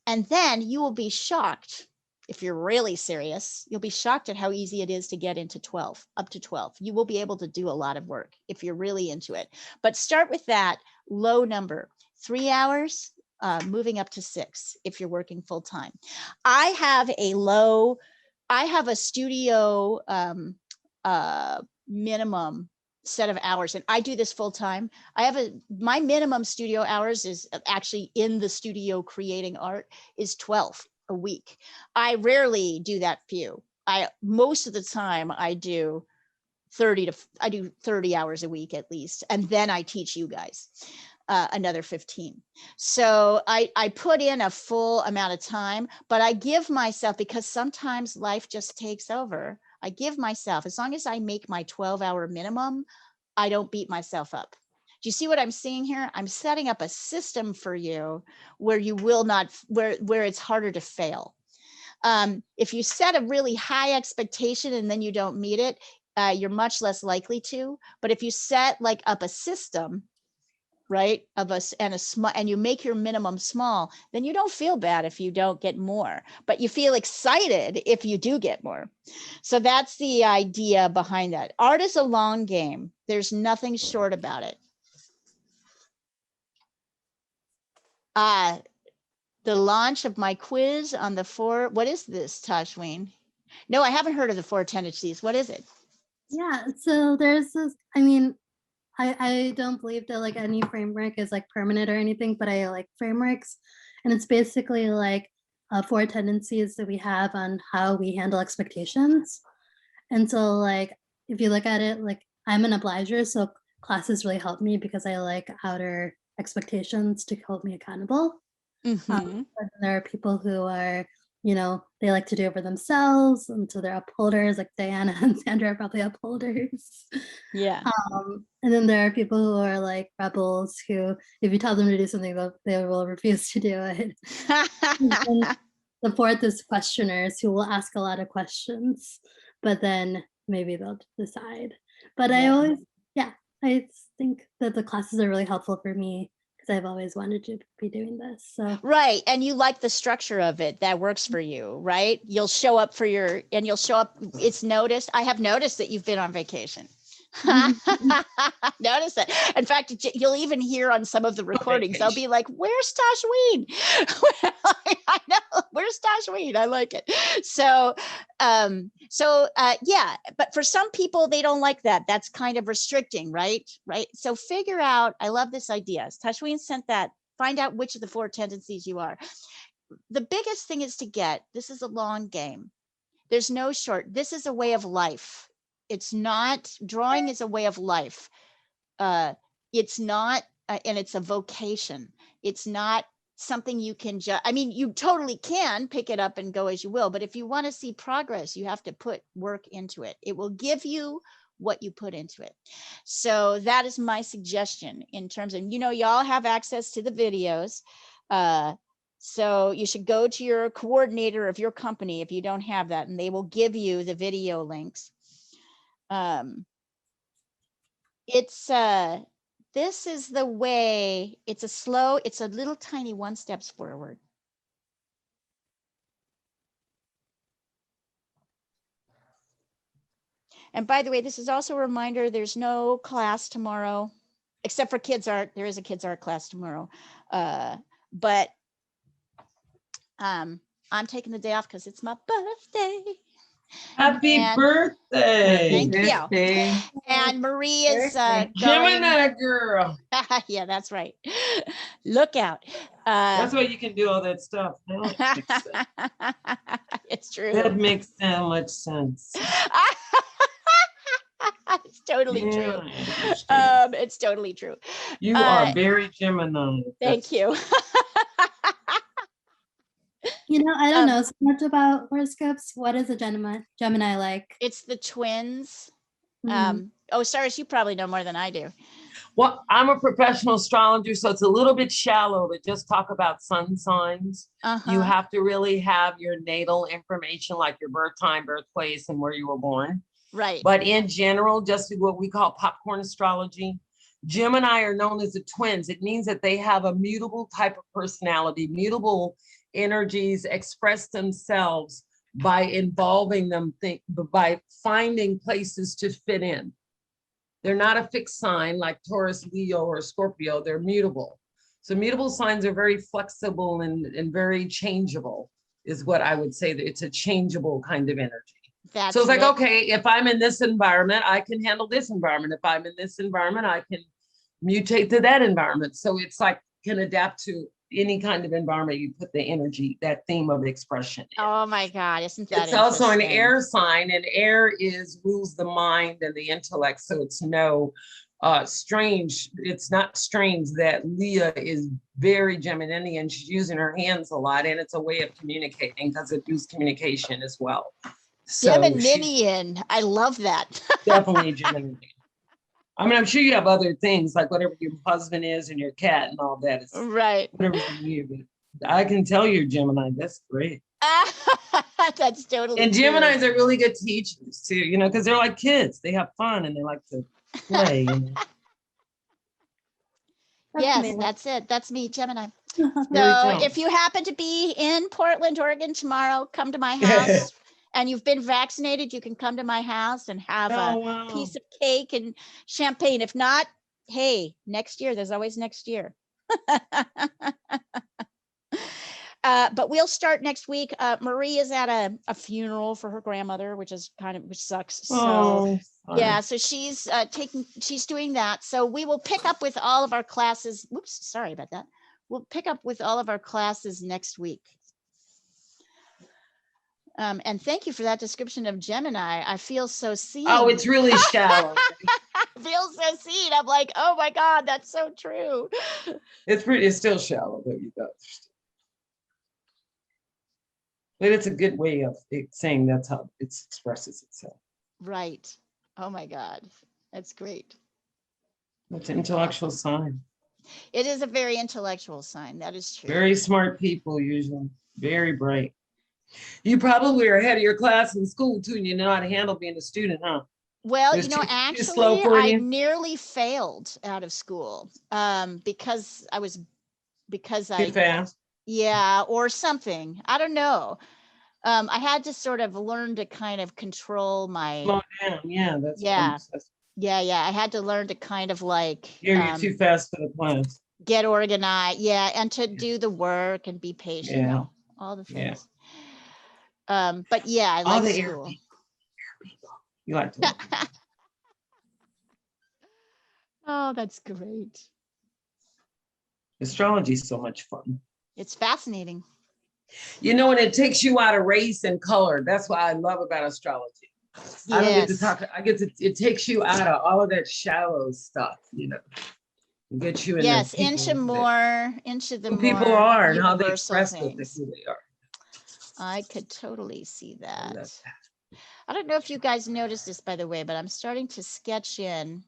And then you will be shocked, if you're really serious, you'll be shocked at how easy it is to get into 12, up to 12. You will be able to do a lot of work if you're really into it. But start with that low number, 3 hours, moving up to 6 if you're working full time. I have a studio minimum set of hours, and I do this full time. My minimum studio hours is actually in the studio creating art is 12 a week. I rarely do that few. Most of the time I do 30 hours a week at least, and then I teach you guys another 15. So I put in a full amount of time, but I give myself, because sometimes life just takes over, I give myself, as long as I make my 12-hour minimum, I don't beat myself up. Do you see what I'm seeing here? I'm setting up a system for you where you will not, where it's harder to fail. If you set a really high expectation and then you don't meet it, you're much less likely to. But if you set like up a system, right, of us and and you make your minimum small, then you don't feel bad if you don't get more, but you feel excited if you do get more. So that's the idea behind that. Art is a long game. There's nothing short about it. The launch of my quiz on the 4, what is this, Tashween? No, I haven't heard of the 4 tendencies. What is it? Yeah, so there's this, I mean, I don't believe that like any framework is like permanent or anything, but I like frameworks. And it's basically like 4 tendencies that we have on how we handle expectations. And so like, if you look at it, like I'm an obliger, so classes really help me because I like outer expectations to hold me accountable. Mm-hmm. But there are people who are, you know, they like to do it for themselves, and so they're upholders, like Diana and Sandra are probably upholders. Yeah. And then there are people who are like rebels who, if you tell them to do something, they will refuse to do it. And the 4th is questioners, who will ask a lot of questions, but then maybe they'll decide. But Yeah. I think that the classes are really helpful for me because I've always wanted to be doing this. So Right. And you like the structure of it. That works for you, right? You'll show up it's noticed. I have noticed that you've been on vacation. Notice it. In fact, you'll even hear on some of the recordings, I'll be like, where's Tashween? I know, where's Tashween? I like it. So yeah, but for some people, they don't like that. That's kind of restricting, right? So figure out, I love this idea. Tashween sent that, find out which of the 4 tendencies you are. The biggest thing is this is a long game. There's no short, this is a way of life. It's not, drawing is a way of life. It's not, and it's a vocation. It's not something you can just, I mean, you totally can pick it up and go as you will, but if you want to see progress, you have to put work into it. It will give you what you put into it. So that is my suggestion in terms of, y'all have access to the videos. So you should go to your coordinator of your company if you don't have that, and they will give you the video links. It's this is the way. It's a little tiny 1 steps forward. And by the way, this is also a reminder, there's no class tomorrow, except for kids art. There is a kids art class tomorrow. But I'm taking the day off because it's my birthday. Happy And- birthday. Thank you. Birthday. And Marie is going. Gemini girl. Yeah, that's right. Look out. That's why you can do all that stuff. Now it makes sense. It's true. That makes so much sense. It's totally Yeah, true. I understand. It's totally true. You are very Gemini. Thank you. You know, I don't know so much about horoscopes. What is a Gemini like? It's the twins. Mhm. Oh, Cyrus, you probably know more than I do. Well, I'm a professional astrologer, so it's a little bit shallow to just talk about sun signs. Uh-huh. You have to really have your natal information, like your birth time, birthplace, and where you were born. Right. But in general, just what we call popcorn astrology, Gemini are known as the twins. It means that they have a mutable type of personality, mutable energies express themselves by involving them, by finding places to fit in. They're not a fixed sign like Taurus, Leo, or Scorpio. They're mutable. So mutable signs are very flexible and very changeable, is what I would say. That it's a changeable kind of energy. That's So it's like, it. okay, if I'm in this environment, I can handle this environment. If I'm in this environment, I can mutate to that environment. So it's like can adapt to any kind of environment you put the energy, that theme of expression in. Oh my God, isn't that It's also an interesting? air sign, and air rules the mind and the intellect. So it's no strange. It's not strange that Leah is very Geminian. She's using her hands a lot, and it's a way of communicating because it uses communication as well. So she's Geminian. I love that. definitely Geminian. I mean, I'm sure you have other things like whatever your husband is and your cat and all that. It's Right. whatever's in you, but I can tell you're Gemini. That's great. That's totally And true. Geminis are really good teachers too, you know, because they're like kids. They have fun and they like to play. You know? That's Yes, me. that's it. That's me, Gemini. Very So jealous. if you happen to be in Portland, Oregon tomorrow, come to my house. And you've been vaccinated, you can come to my house and have Oh, a wow. piece of cake and champagne. If not, hey, next year, there's always next year. But we'll start next week. Marie is at a funeral for her grandmother, which sucks. So Oh, yeah, so she's she's doing that. So we will pick up with all of our classes. Whoops, sorry about that. We'll pick up with all of our classes next week. And thank you for that description of Gemini. I feel so seen. Oh, it's really shallow. I feel so seen. I'm like, oh my God, that's so true. It's still shallow, but you got. But it's a good way of saying that's how it expresses itself. Right. Oh my God, that's great. It's an intellectual sign. It is a very intellectual sign. That is true. Very smart people usually, very bright. You probably are ahead of your class in school too, and you know how to handle being a student, huh? Well, It's you know, too slow actually, for I you? nearly failed out of school because Too fast? yeah, or something. I don't know. I had to sort of learn to kind of control my, Slow down, yeah, that's. Yeah. Yeah. I had to learn to kind of like You're too fast for the class. get organized. Yeah. And to do the work and be patient. you Yeah. know, all the Yeah. things. But yeah, I All like the air school. people. You like to. Oh, that's great. Astrology is so much fun. It's fascinating. You know, and it takes you out of race and color. That's what I love about astrology. I don't get to Yes. talk. It takes you out of all of that shallow stuff, you know. It gets you in Yes, the people into that- more, into the who more people are and how they universal express with things. who they are. I could totally see I that. love that. I don't know if you guys noticed this, by the way, but I'm starting to sketch in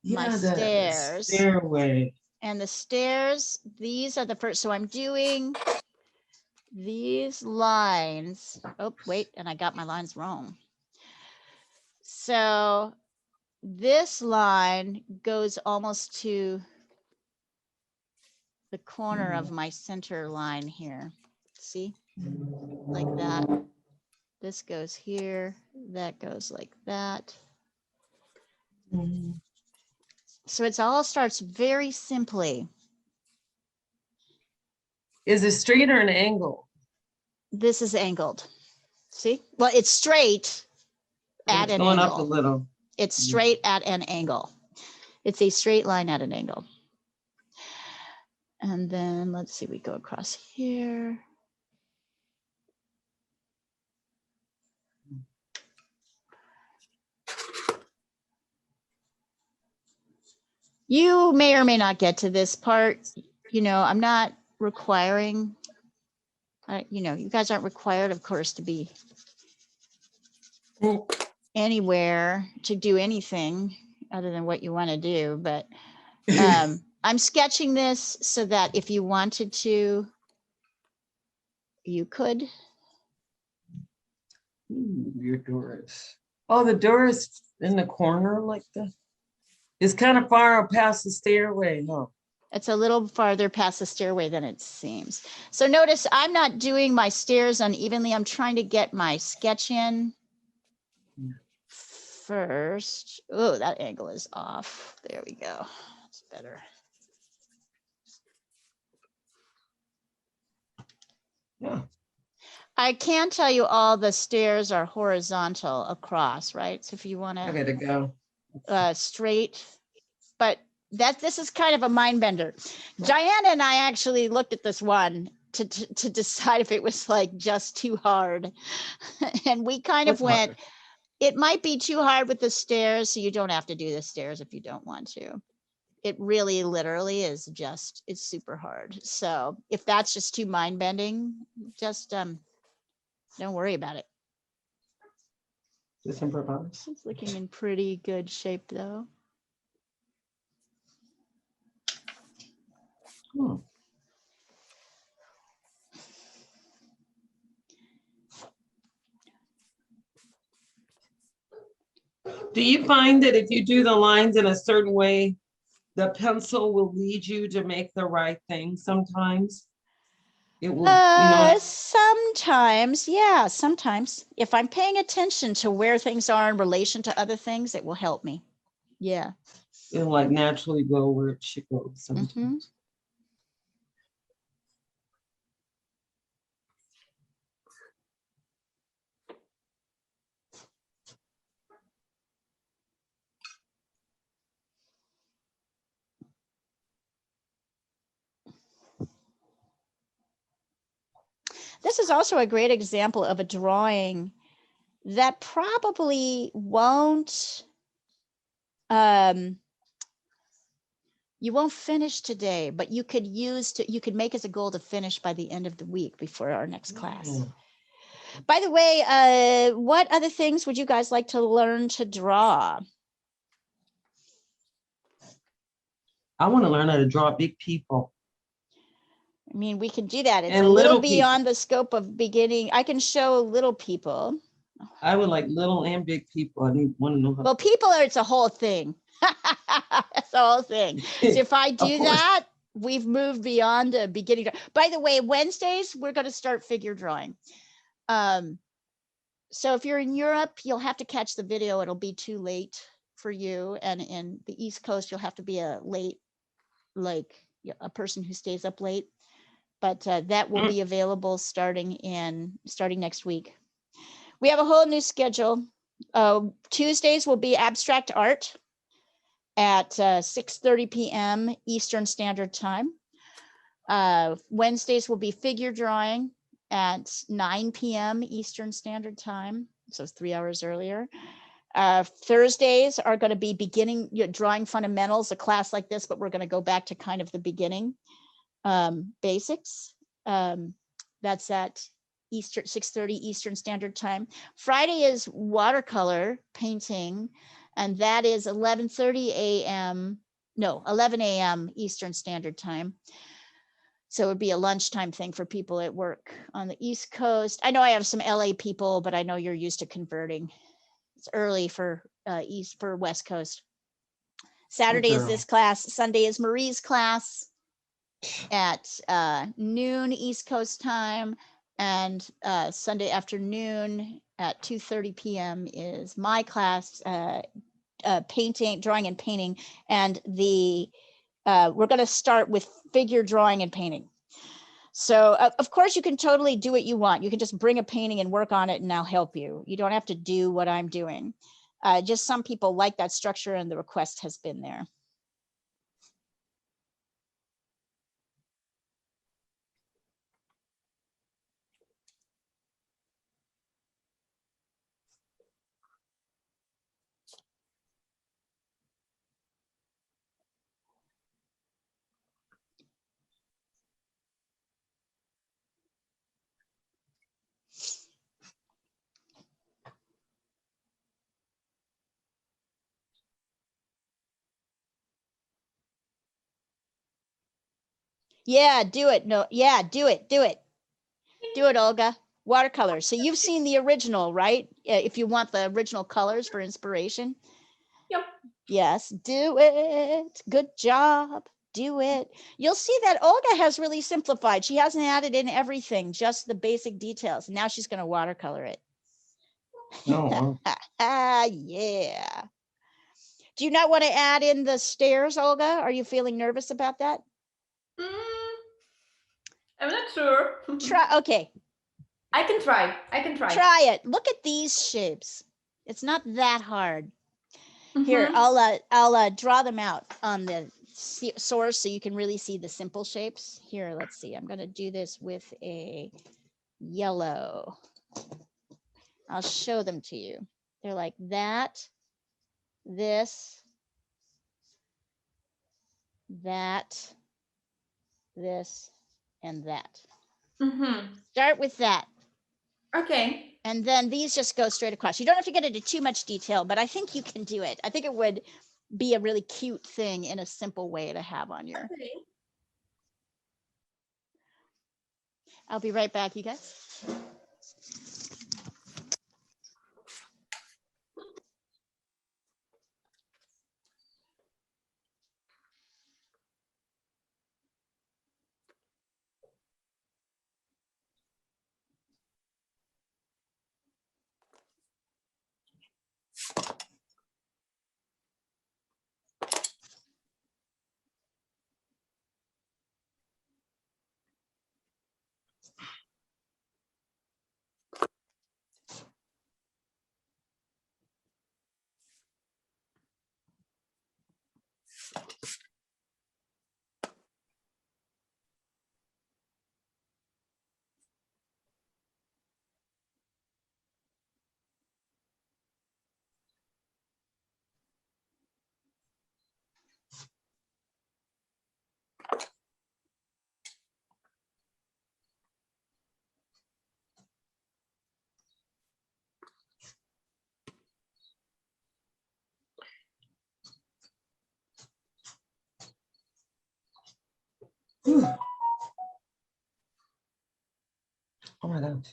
my Yeah, the stairs. stairway. And the stairs, these are the first. So I'm doing these lines. Oh, wait, and I got my lines wrong. So this line goes almost to the corner of my center line here. See, like that. This goes here, that goes like that. Mhm. So it's all starts very simply. Is it straight or an angle? This is angled. See, well, it's straight at It's an going up a angle. little. It's straight at an angle. It's a straight line at an angle. And then let's see, we go across here. You may or may not get to this part. You know, I'm not requiring, you know, you guys aren't required, of course, to be anywhere to do anything other than what you want to do. But I'm sketching this so that if you wanted to, you could. Your Doris. Oh, the Doris in the corner like that. It's kind of far past the stairway, huh? It's a little farther past the stairway than it seems. So notice I'm not doing my stairs unevenly. I'm trying to get my sketch in first. Oh, that angle is off. There we go. It's better. Yeah. I can tell you all the stairs are horizontal across, right? So if you want I to gotta go. straight, but this is kind of a mind bender. Diana and I actually looked at this one to decide if it was like just too hard. And we kind of What's went, hard? it might be too hard with the stairs, so you don't have to do the stairs if you don't want to. It really literally is just, it's super hard. So if that's just too mind bending, just don't worry about it. Just improvise. It's looking in pretty good shape though. Hmm. Do you find that if you do the lines in a certain way, the pencil will lead you to make the right thing sometimes? It will, you know. Sometimes, yeah, sometimes. If I'm paying attention to where things are in relation to other things, it will help me. Yeah. It'll like naturally go where it should go sometimes. Mhm. This is also a great example of a drawing that probably won't, you won't finish today, but you could you could make as a goal to finish by the end of the week before our next class. Mm. By the way, what other things would you guys like to learn to draw? I want to learn how to draw big people. I mean, we can do that. It's And a little little people. beyond the scope of beginning. I can show little people. I would like little and big people. I want to know how. Well, people are, it's a whole thing. That's the whole thing. So if I do course. that, we've moved beyond a beginning. By the way, Wednesdays, we're going to start figure drawing. So if you're in Europe, you'll have to catch the video. It'll be too late for you. And in the East Coast, you'll have to be a late, like a person who stays up late. But that will be available starting next week. We have a whole new schedule. Tuesdays will be abstract art at 6:30 p.m. Eastern Standard Time. Wednesdays will be figure drawing at 9 p.m. Eastern Standard Time, so 3 hours earlier. Thursdays are going to be beginning drawing fundamentals, a class like this, but we're going to go back to kind of the beginning basics. That's at 6:30 Eastern Standard Time. Friday is watercolor painting, and that is 11:30 a.m. No, 11 a.m. Eastern Standard Time. So it would be a lunchtime thing for people at work on the East Coast. I know I have some LA people, but I know you're used to converting. It's early for West Coast. Saturday is girl. this class. Sunday is Marie's class at noon East Coast time, and Sunday afternoon at 2:30 p.m. is my class, painting, drawing and painting, and we're going to start with figure drawing and painting. So of course you can totally do what you want. You can just bring a painting and work on it and I'll help you. You don't have to do what I'm doing. Just some people like that structure and the request has been there. Yeah, do it. No, yeah, do it. Do it. Do it, Olga. Watercolor. So you've seen the original, right? If you want the original colors for inspiration. Yep. Yes, do it. Good job. Do it. You'll see that Olga has really simplified. She hasn't added in everything, just the basic details. Now she's going to watercolor it. Oh, Yeah. Do you not want to add in the stairs, Olga? Are you feeling nervous about that? I'm not sure. Try. Okay. I can try. I can try. Try it. Look at these shapes. It's not that hard. Here, Mhm. I'll draw them out on the source so you can really see the simple shapes. Here, let's see. I'm going to do this with a yellow. I'll show them to you. They're like that, this, that, this, and that. Start with that. Okay. And then these just go straight across. You don't have to get into too much detail, but I think you can do it. I think it would be a really cute thing in a simple way to have on your. Okay. I'll be right back, you guys. oh my God.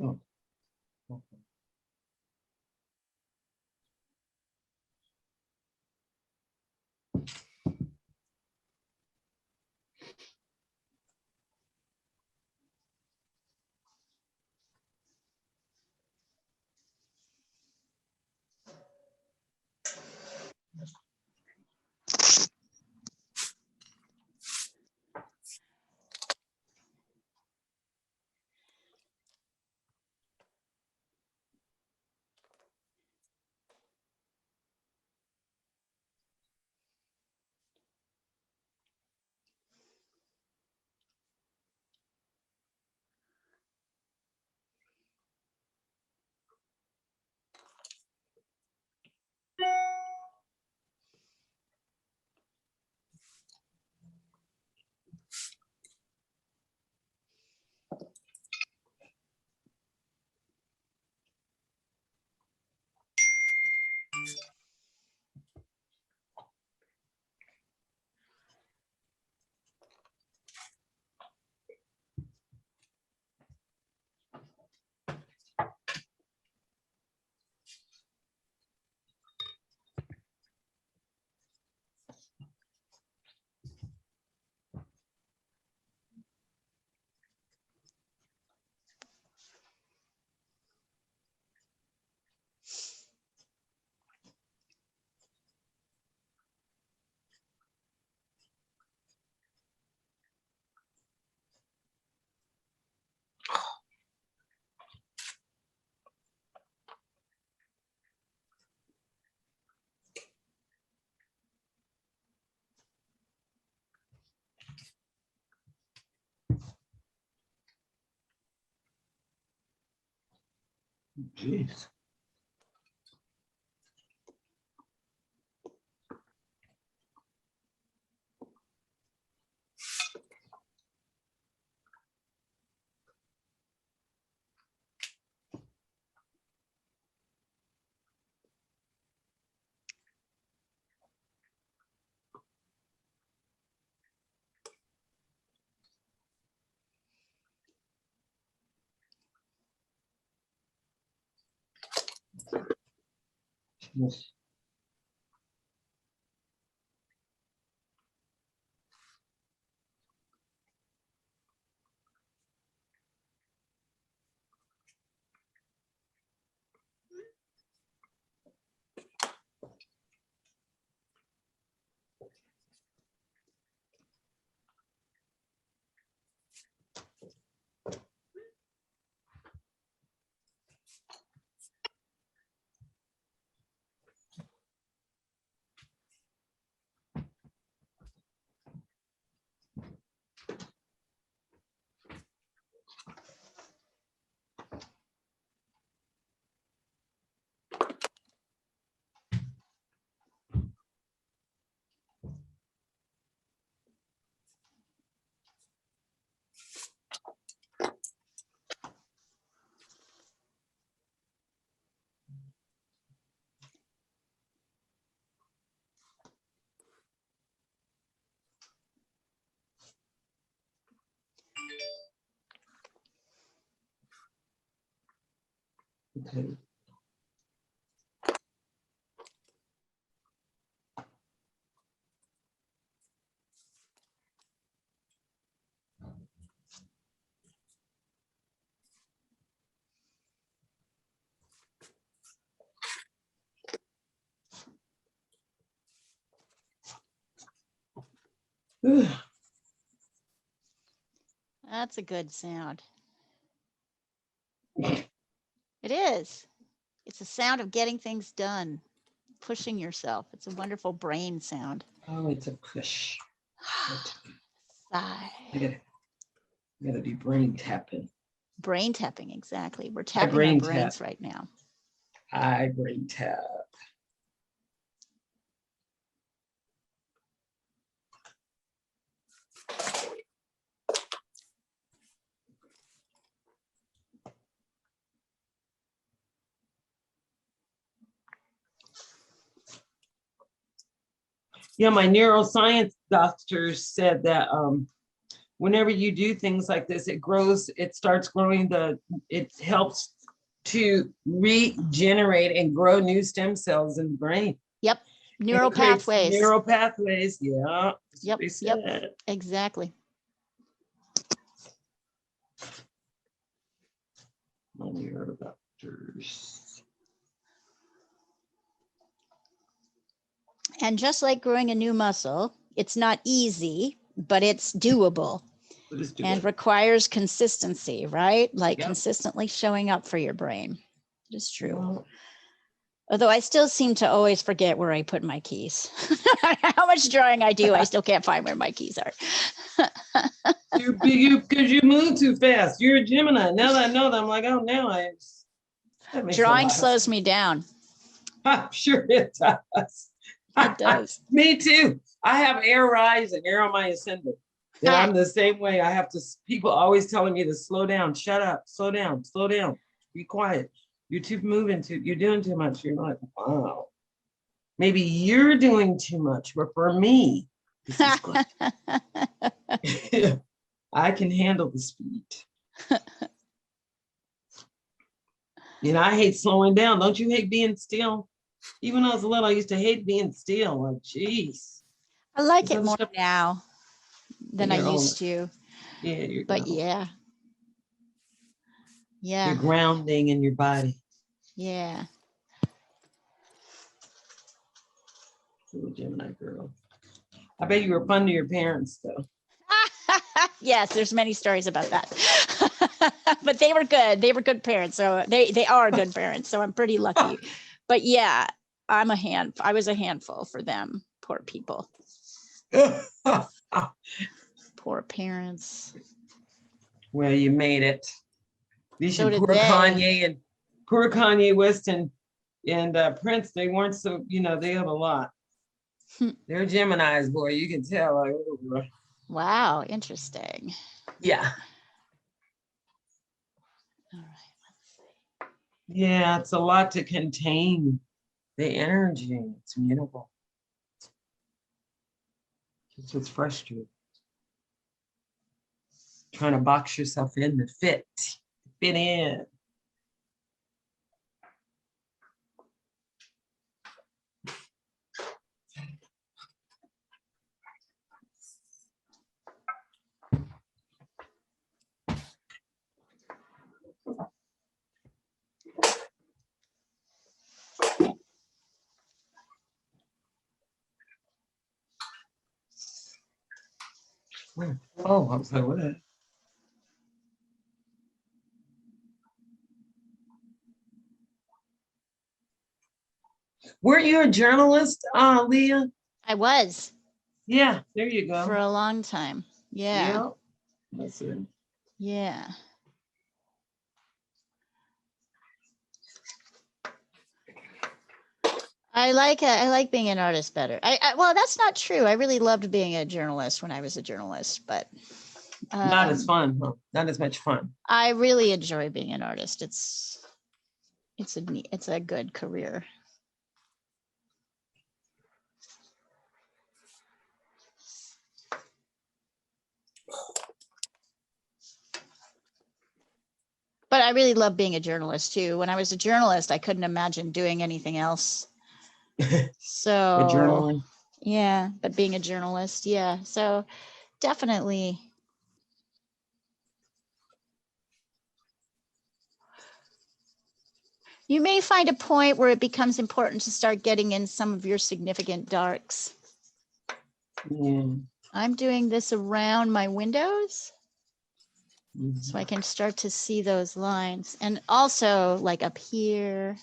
Oh. Jeez. Yes. Okay. That's a good sound. It is. It's a sound of getting things done, pushing yourself. It's a wonderful brain sound. Oh, it's a push. Sigh. I gotta do brain tapping. Brain tapping, exactly. We're tapping our brain brains tap. right now. I brain tap. Yeah, my neuroscience doctor said that whenever you do things like this, it starts growing it helps to regenerate and grow new stem cells in the brain. Yep. And Neural it creates pathways. Neural pathways, yeah. Yep. They Yep. said. Exactly. My neuro doctors. And just like growing a new muscle, it's not easy, but it's doable and requires consistency, right? Like Yep. consistently showing up for your brain. It's true. Well, Although I still seem to always forget where I put my keys. How much drawing I do, I still can't find where my keys are. because you move too fast. You're a Gemini. Now that I know that, I'm like, oh, that makes a Drawing lot of slows sense. me down. I'm sure it does. It does. Me too. I have air rise and air on my ascendant. That I'm the same way. People always telling me to slow down, shut up, slow down, be quiet. You're doing too much. You're like, wow. Maybe you're doing too much, but for me, this is good. I can handle the speed. I hate slowing down. Don't you hate being still? Even when I was little, I used to hate being still. Like, geez. I like it more now than I You're used older. to. Yeah, But yeah. Yeah. You're grounding in your body. Yeah. Little Gemini girl. I bet you were fun to your parents, though. Yes, there's many stories about that. But they were good. They were good parents. So they are good parents. So I'm pretty lucky. But yeah, I was a handful for them. Poor people. Poor parents. Well, you made it. You So should did pour they. Kanye and poor Kanye West and Prince, they weren't so, you know, they have a lot. They're Geminis, boy, you can tell. Like, oh, boy. Wow, interesting. Yeah. All right, let's see. Yeah, it's a lot to contain the energy. It's mutable. It's just frustrating. Trying to box yourself in to fit in. Oh, I was like, what? Weren't you a journalist, Leah? I was Yeah, there you go. for a long time. Yeah. That's it. Yeah. I like being an artist better. Well, that's not true. I really loved being a journalist when I was a journalist, but Not as fun, huh? Not as much fun. I really enjoy being an artist. It's a good career. But I really love being a journalist too. When I was a journalist, I couldn't imagine doing anything else. So journaling. yeah, but being a journalist, yeah. So definitely. You may find a point where it becomes important to start getting in some of your significant darks. Yeah. I'm doing this around my windows so I can start to see those lines. And also like up here.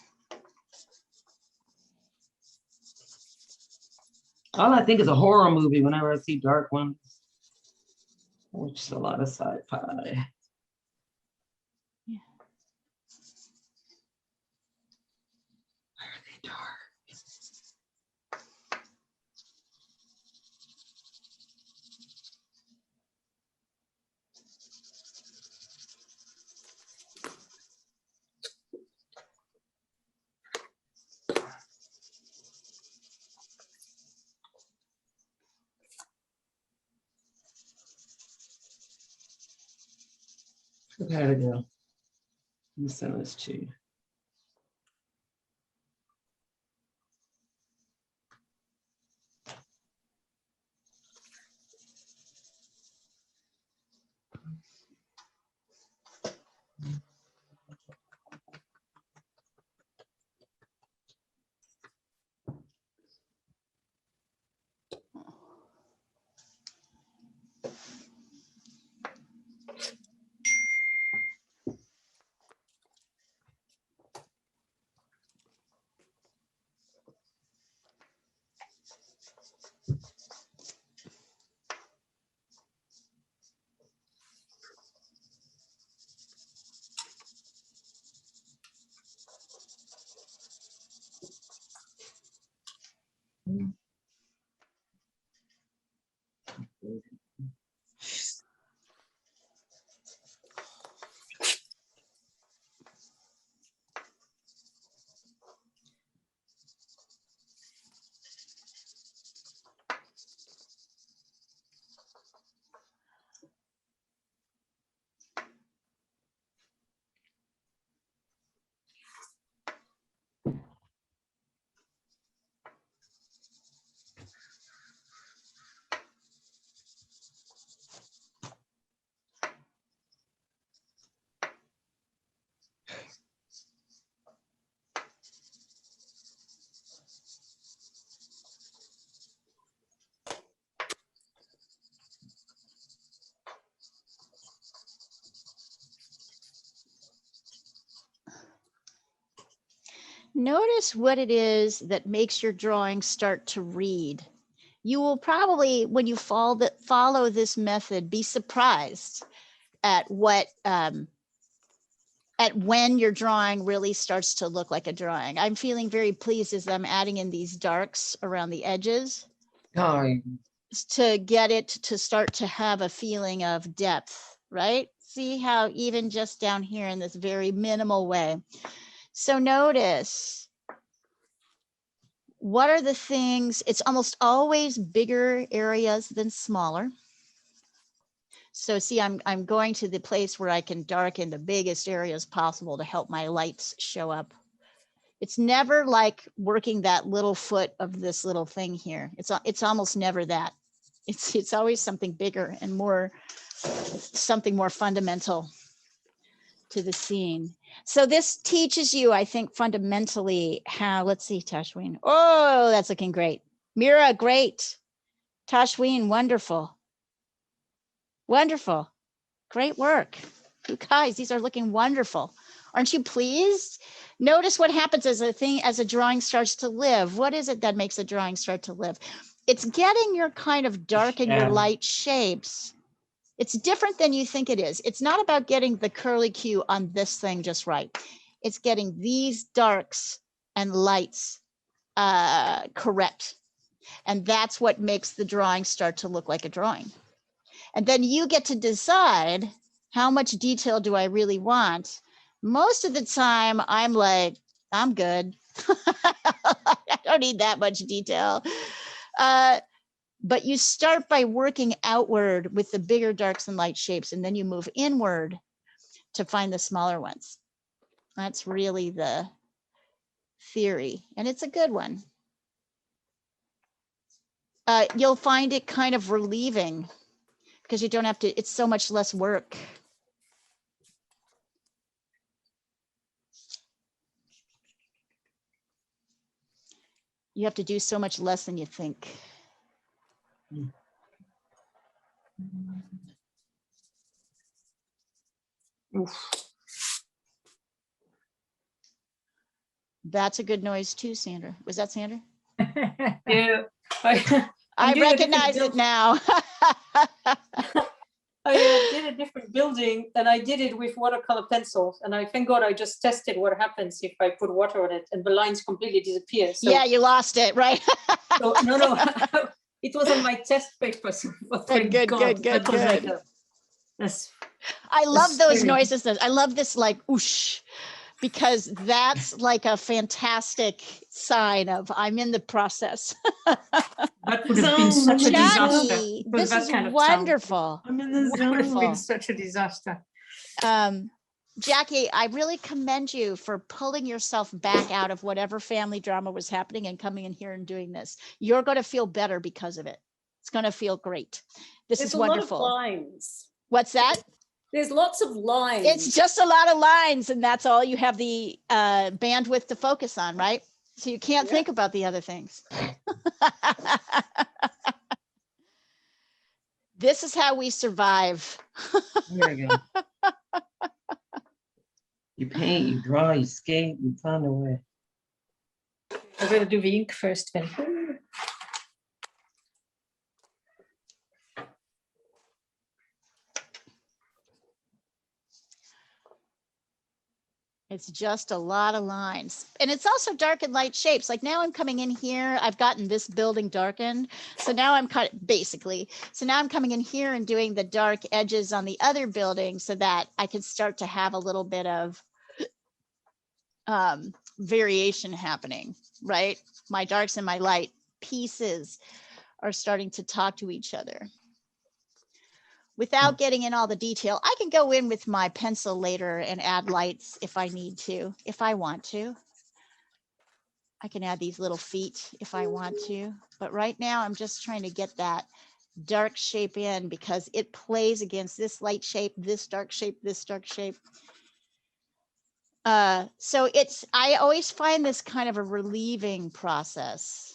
All I think is a horror movie whenever I see dark ones, which is a lot of sci-fi. Yeah. Why are they dark? There we go. Let me send this to you. Notice what it is that makes your drawing start to read. You will probably, when you follow this method, be surprised at at when your drawing really starts to look like a drawing. I'm feeling very pleased as I'm adding in these darks around the edges Oh, to get it to start to have a feeling of depth, right? See how even just down here in this very minimal way. So notice, what are the things? It's almost always bigger areas than smaller. So see, I'm going to the place where I can darken the biggest areas possible to help my lights show up. It's never like working that little foot of this little thing here. It's almost never that. It's always something bigger and more, something more fundamental to the scene. So this teaches you, I think, fundamentally how, let's see, Tashween. Oh, that's looking great. Mira, great. Tashween, wonderful. Wonderful. Great work. You guys, these are looking wonderful. Aren't you pleased? Notice what happens as a drawing starts to live. What is it that makes a drawing start to live? It's getting your kind of dark and your light shapes. It's different than you think it is. It's not about getting the curly Q on this thing just right. It's getting these darks and lights correct. And that's what makes the drawing start to look like a drawing. And then you get to decide, how much detail do I really want? Most of the time, I'm like, I'm good. I don't need that much detail. But you start by working outward with the bigger darks and light shapes, and then you move inward to find the smaller ones. That's really the theory, and it's a good one. You'll find it kind of relieving because you don't have to, it's so much less work. You have to do so much less than you think. Oof. That's a good noise too, Sandra. Was that Sandra? Yeah. I doing a different recognize it build. now. I did a different building and I did it with watercolor pencils. And I thank God I just tested what happens if I put water on it and the lines completely disappear. So, Yeah, you lost it, right? so no, it was on my test paper. So thank Good, God. good, That good, was like good. I I love those scary. noises. I love this like whoosh, because that's like a fantastic sign of I'm in the process. That would have been such a Zone. disaster. Jackie, It was this that is kind of sound. wonderful. I'm in the It would have Wonderful. been such a disaster. Jackie, I really commend you for pulling yourself back out of whatever family drama was happening and coming in here and doing this. You're going to feel better because of it. It's going to feel great. This There's is a wonderful. lot of lines. What's that? There's lots of lines. It's just a lot of lines, and that's all you have the bandwidth to focus on, right? So you can't think about the other things. This is how we survive. There you go. You paint, you draw, you skate, you find a way. I'm going to do the ink first then. It's just a lot of lines. And it's also dark and light shapes. Like now I'm coming in here, I've gotten this building darkened. So now I'm basically, so now I'm coming in here and doing the dark edges on the other building so that I can start to have a little bit of variation happening, right? My darks and my light pieces are starting to talk to each other. Without getting in all the detail, I can go in with my pencil later and add lights if I need to, if I want to. I can add these little feet if I want to, but right now I'm just trying to get that dark shape in because it plays against this light shape, this dark shape, this dark shape. So I always find this kind of a relieving process,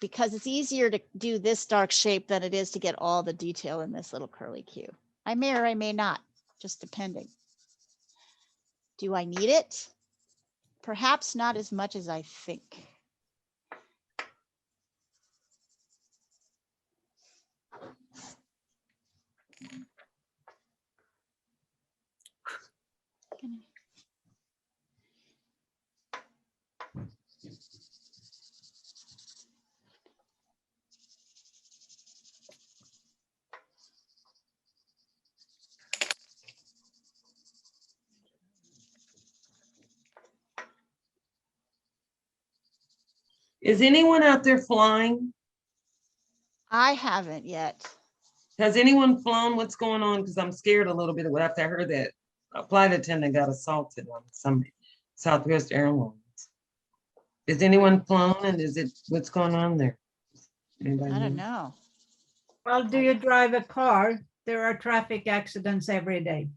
because it's easier to do this dark shape than it is to get all the detail in this little curly Q. I may or I may not, just depending. Do I need it? Perhaps not as much as I think. Is anyone out there flying? I haven't yet. Has anyone flown? What's going on? Because I'm scared a little bit after I heard that a flight attendant got assaulted on some Southwest Airlines. Is anyone flown and what's going on there? Anybody I don't know. Well, do you drive a car? There are traffic accidents every day.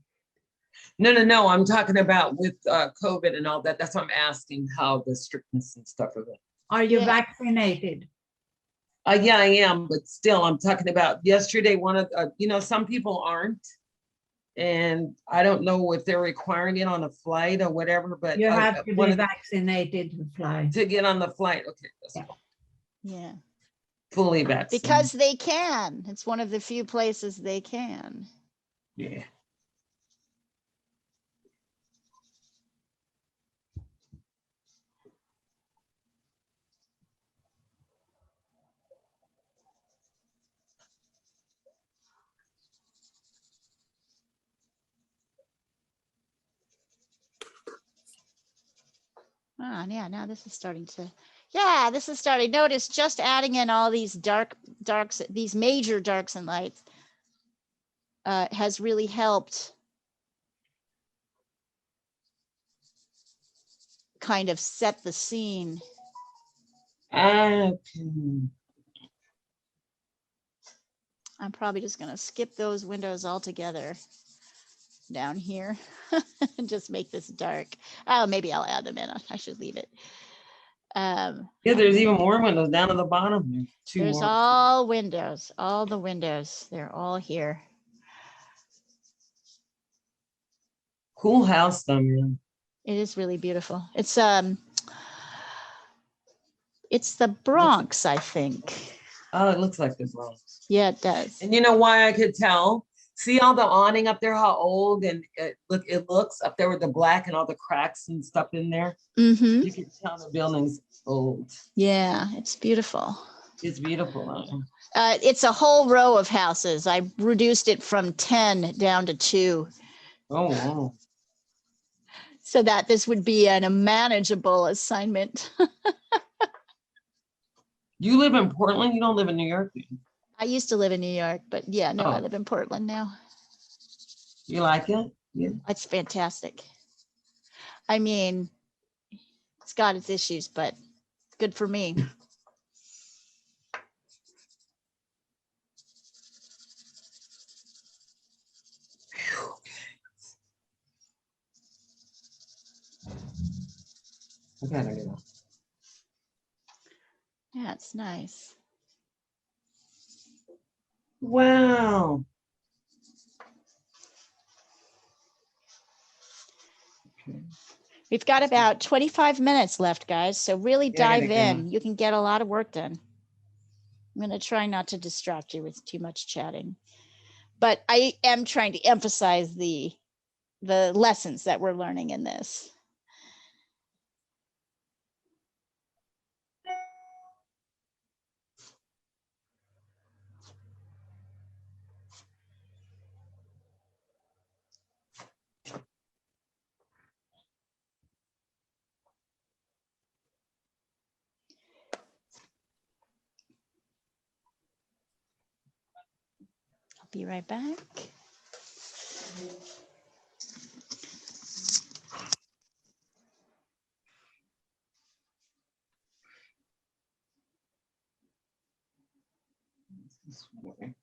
No. I'm talking about with COVID and all that. That's what I'm asking, how the strictness and stuff of it. Are you Yeah. vaccinated? Yeah, I am, but still, I'm talking about yesterday, one of, some people aren't. And I don't know if they're requiring it on a flight or whatever, but You have to one be of vaccinated to fly. to get on the flight. Okay. That's Yeah. Yeah, fully vaccinated. because they can. It's one of the few places they can. Yeah. Ah, yeah, now this is starting to, yeah, this is starting. Notice just adding in all these darks, these major darks and lights has really helped kind of set the scene. Okay. I'm probably just going to skip those windows altogether down here and just make this dark. Oh, maybe I'll add them in. I should leave it. Yeah, there's even more windows down at the bottom. There's all windows, all the windows. They're all here. Cool house though, man. It is really beautiful. It's the Bronx, I think. Oh, it looks like the Bronx. Yeah, it does. And you know why I could tell? See all the awning up there, how old and it looks up there with the black and all the cracks and stuff in there. Mm-hmm. You can tell the building's old. Yeah, it's beautiful. It's beautiful. It's a whole row of houses. I reduced it from 10 down to 2. Oh, wow. So that this would be a manageable assignment. You live in Portland? You don't live in New York? I used to live in New York, but yeah, no, I Oh. live in Portland now. You like it? Yeah. It's fantastic. I mean, it's got its issues, but it's good for me. I gotta get out. Yeah, it's nice. Wow. We've got about 25 minutes left, guys. So really Yeah, I gotta dive go. in. You can get a lot of work done. I'm going to try not to distract you with too much chatting, but I am trying to emphasize the lessons that we're learning in this. I'll be right back. This way.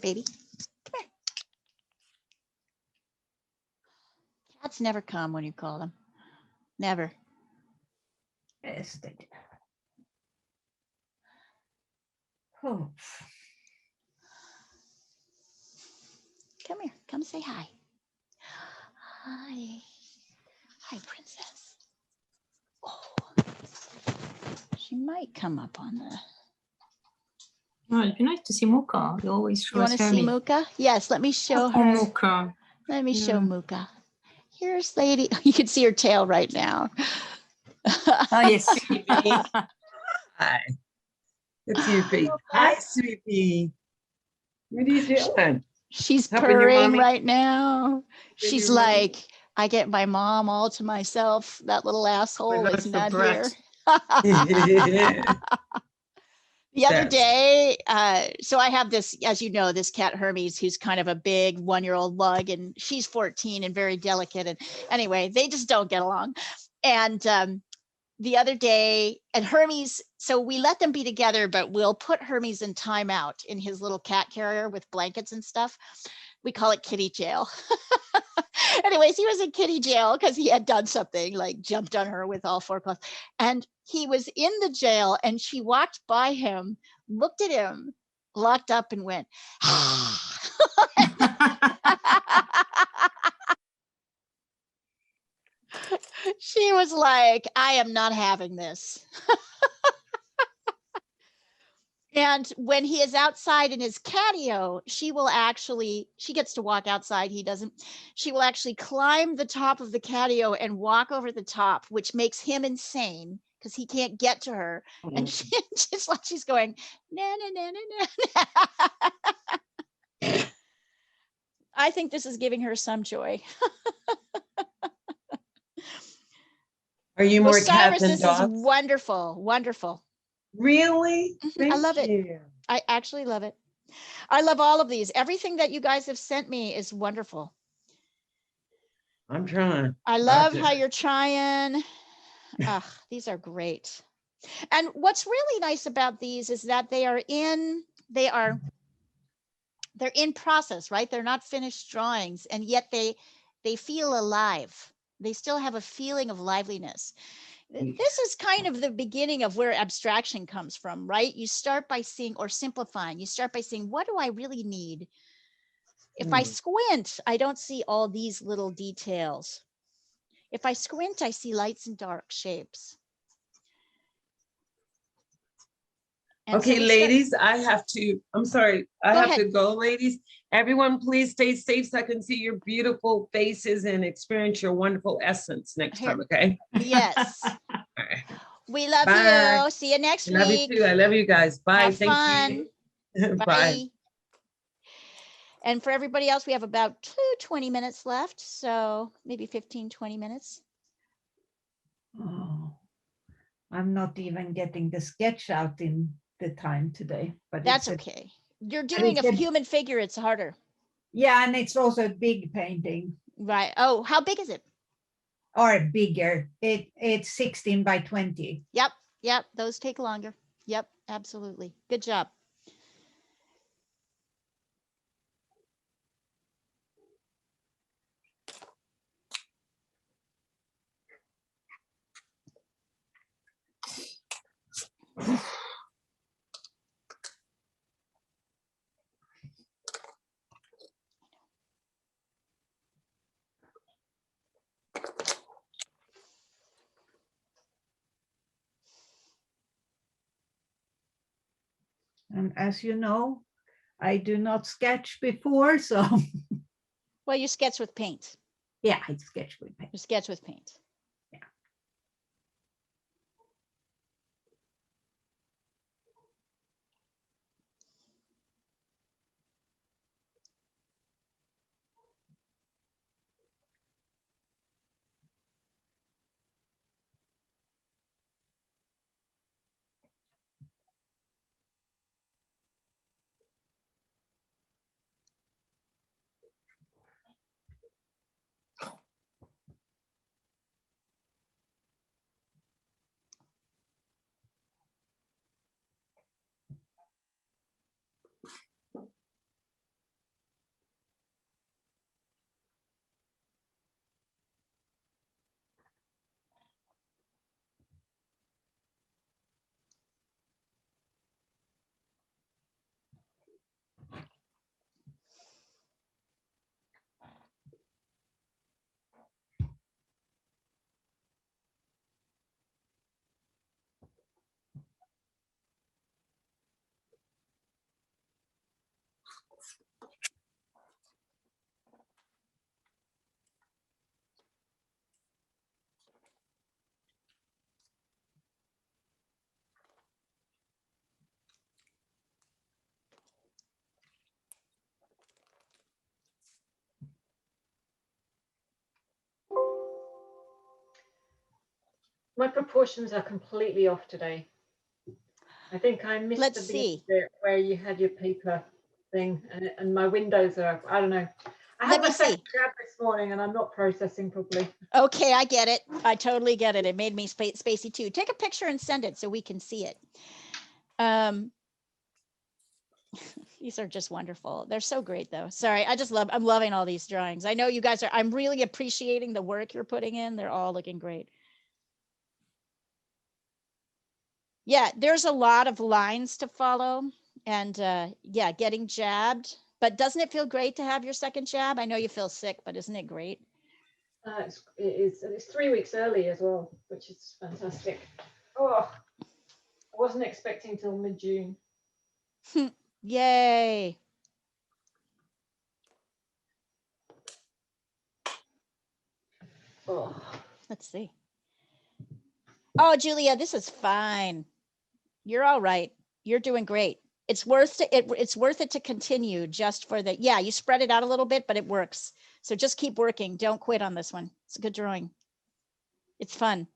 baby. Come here. Cats never come when you call them. Never. Yes, they do. Oh, Come here. Come say hi. Hi. Hi, princess. Oh. She might come up on the. Oh, it'd be nice to see Muka. You always show You want us to see Hermie. Muka? Yes, let me show Oh, her. Muka. Let me show Yeah. Muka. Here's Lady. You can see her tail right now. Oh, yes. Hi. It's you, Pete. Hi, sweetie. What are you doing? She's Helping your purring mommy? right now. She's your mommy? like, I get my mom all to myself. That little asshole that's is the not brat. here. The other That's- day, so I have this, as you know, this cat Hermes, who's kind of a big 1-year-old lug, and she's 14 and very delicate. And anyway, they just don't get along. And the other day, and Hermes, so we let them be together, but we'll put Hermes in timeout in his little cat carrier with blankets and stuff. We call it kitty jail. Anyways, he was in kitty jail because he had done something, like jumped on her with all 4 claws. And he was in the jail, and she walked by him, looked at him, locked up, and went, she was like, I am not having this. And when he is outside in his catio, she gets to walk outside. He doesn't. She will actually climb the top of the catio and walk over the top, which makes him insane because he can't get to her. And she's like, she's going, na, na, na, na, na. I think this is giving her some joy. Are you more Osiris, cat than this is dog? wonderful, wonderful. Really? I love it. You. I actually love it. I love all of these. Everything that you guys have sent me is wonderful. I'm trying. I love how you're trying. These are great. And what's really nice about these is that they're in process, right? They're not finished drawings, and yet they feel alive. They still have a feeling of liveliness. This is kind of the beginning of where abstraction comes from, right? You start by seeing, or simplifying, you start by saying, what do I really need? If I squint, I don't see all these little details. If I squint, I see lights and dark shapes. And so Okay, we start- ladies, I'm sorry, I Go have ahead. to go, ladies. Everyone, please stay safe so I can see your beautiful faces and experience your wonderful essence next Here. time, okay? Yes. All right. We love Bye. you. See you next Love you week. too. I love you guys. Bye. Have Thank fun. you. Bye. Bye. And for everybody else, we have about 20 minutes left. So maybe 15, 20 minutes. oh, I'm not even getting the sketch out in the time today, but That's it's okay. You're doing it's a a- human figure. It's harder. yeah, and it's also a big painting Right. Oh, how big is it? or bigger. It's 16 by 20. Yep. Yep. Those take longer. Yep. Absolutely. Good job. And as you know, I do not sketch before, so Well, you sketch with paint. yeah, I sketch with paint. You sketch with paint. My proportions are completely off today. I think I missed Let's the see. bit where you had your paper thing and my windows are, I don't know. I Let had me my second see. jab this morning and I'm not processing properly. Okay, I get it. I totally get it. It made me spacey too. Take a picture and send it so we can see it. These are just wonderful. They're so great though. Sorry, I'm loving all these drawings. I know you guys are, I'm really appreciating the work you're putting in. They're all looking great. Yeah, there's a lot of lines to follow and yeah, getting jabbed. But doesn't it feel great to have your second jab? I know you feel sick, but isn't it great? It's 3 weeks early as well, which is fantastic. Oh, I wasn't expecting till mid-June. Yay. Oh. Let's see. Oh, Julia, this is fine. You're all right. You're doing great. It's worth it to continue just for the, yeah, you spread it out a little bit, but it works. So just keep working. Don't quit on this one. It's a good drawing. It's fun.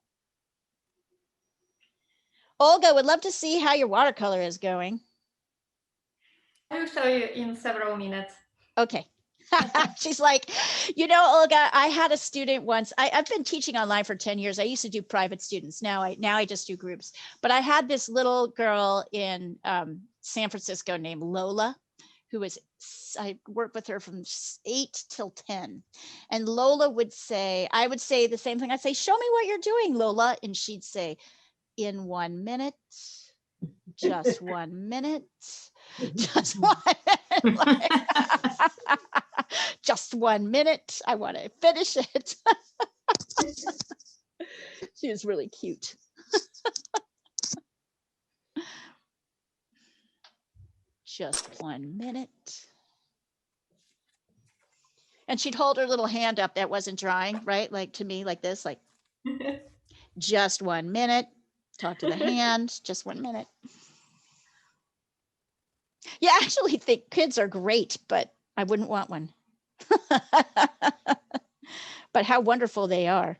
Olga, would love to see how your watercolor is going. I will show you in several minutes. Okay. She's like, you know, Olga, I had a student once. I've been teaching online for 10 years. I used to do private students. Now I just do groups. But I had this little girl in San Francisco named Lola, who was, I worked with her from 8 till 10. And Lola would say, I would say the same thing. I'd say, show me what you're doing, Lola. And she'd say, in 1 minute, just 1 minute, just 1 minute. Just 1 minute. I want to finish it. She was really cute. Just 1 minute. And she'd hold her little hand up that wasn't drawing, right? Like to me, like this, like just 1 minute. Talk to the hand, just 1 minute. Yeah, I actually think kids are great, but I wouldn't want one. But how wonderful they are.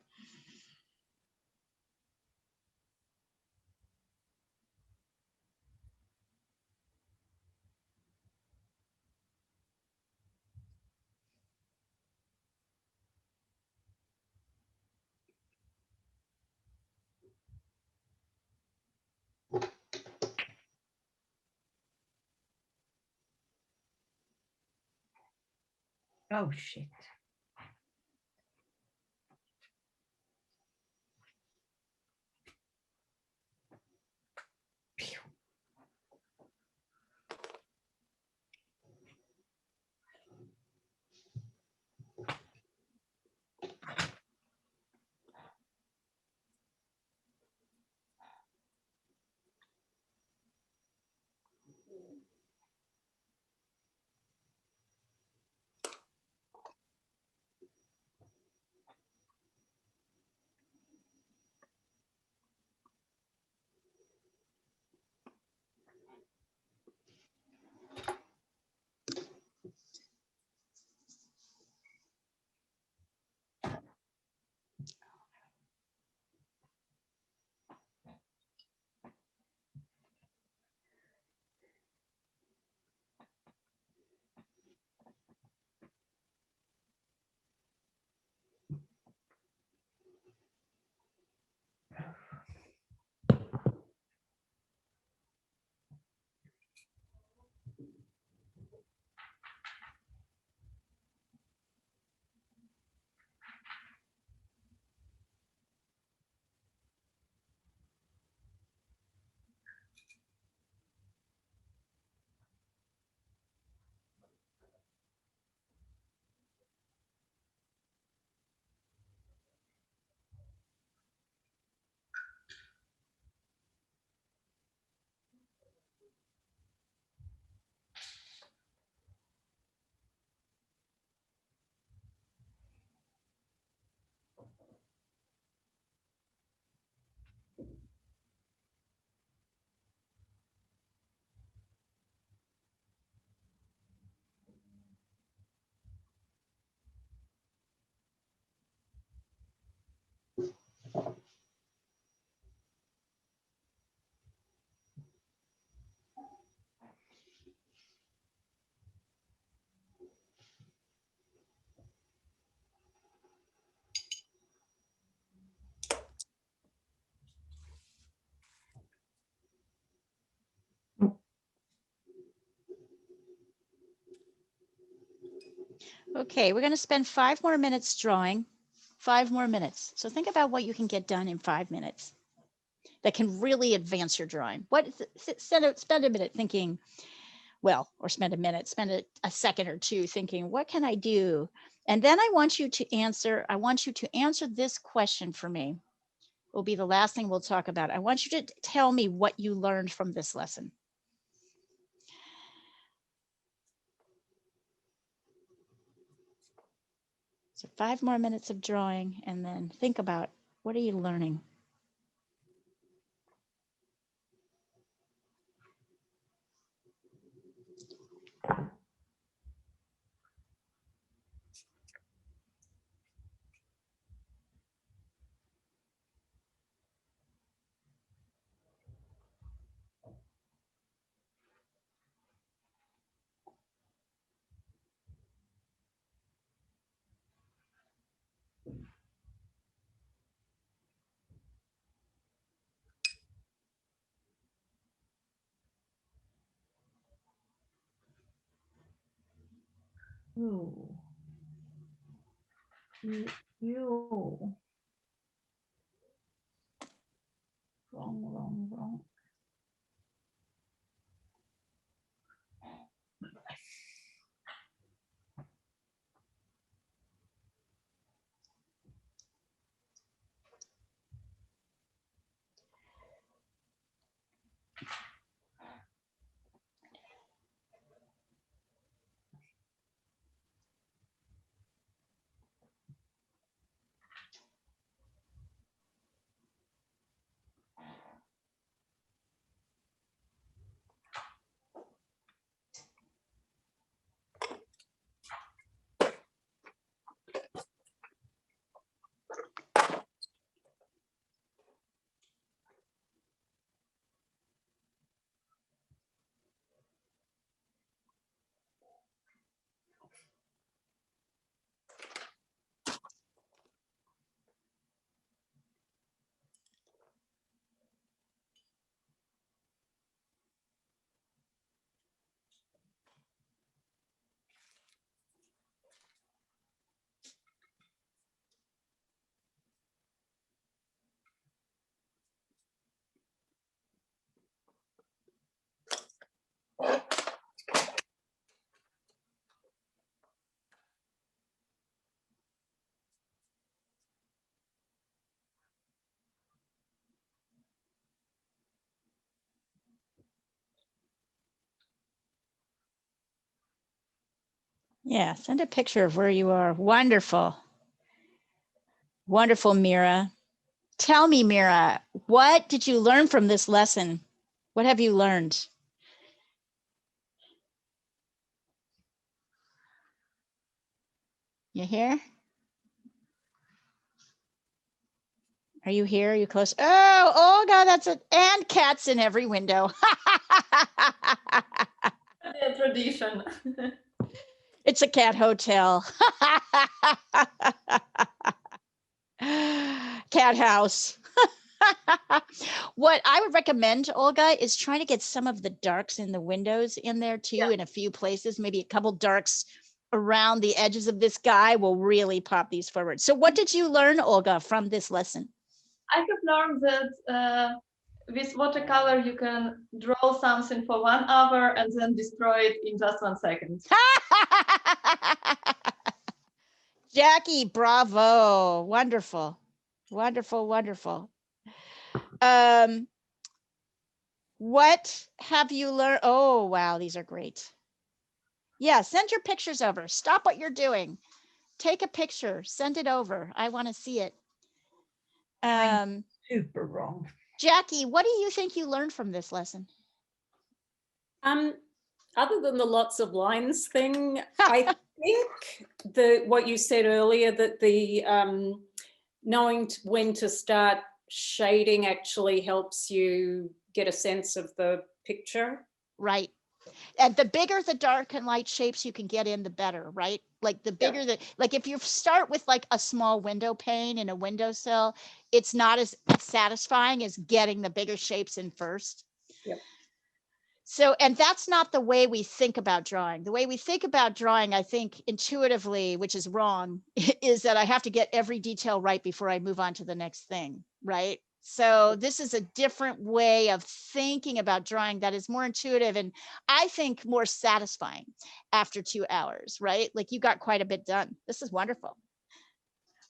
Oh, shit. Okay, we're going to spend 5 more minutes drawing. 5 more minutes. So think about what you can get done in 5 minutes that can really advance your drawing. Spend a minute thinking, well, or spend a minute, spend a second or two thinking, what can I do? And then I want you to answer this question for me. It will be the last thing we'll talk about. I want you to tell me what you learned from this lesson. So 5 more minutes of drawing, and then think about, what are you learning? Ooh. You. Wrong. Yeah, send a picture of where you are. Wonderful. Wonderful, Mira. Tell me, Mira, what did you learn from this lesson? What have you learned? You here? Are you here? Are you close? Oh God, that's it. And cats in every window. A tradition. It's a cat hotel. Cat house. What I would recommend, Olga, is trying to get some of the darks in the windows in there too, in a few places, maybe a couple darks around the edges of this guy will really pop these forward. So what did you learn, Olga, from this lesson? I have learned that with watercolor you can draw something for 1 hour and then destroy it in just 1 second. Jackie, bravo. Wonderful. Wonderful. What have you learned? Oh, wow, these are great. Yeah, send your pictures over. Stop what you're doing. Take a picture, send it over. I want to see it. Super wrong. Jackie, what do you think you learned from this lesson? Other than the lots of lines thing, I think what you said earlier, that the knowing when to start shading actually helps you get a sense of the picture. Right. And the bigger the dark and light shapes you can get in, the better, right? Like the bigger like if you start with like a small window pane in a windowsill, it's not as satisfying as getting the bigger shapes in first. Yep. So, and that's not the way we think about drawing. The way we think about drawing, I think intuitively, which is wrong, is that I have to get every detail right before I move on to the next thing, right? So this is a different way of thinking about drawing that is more intuitive and I think more satisfying after 2 hours, right? Like you got quite a bit done. This is wonderful.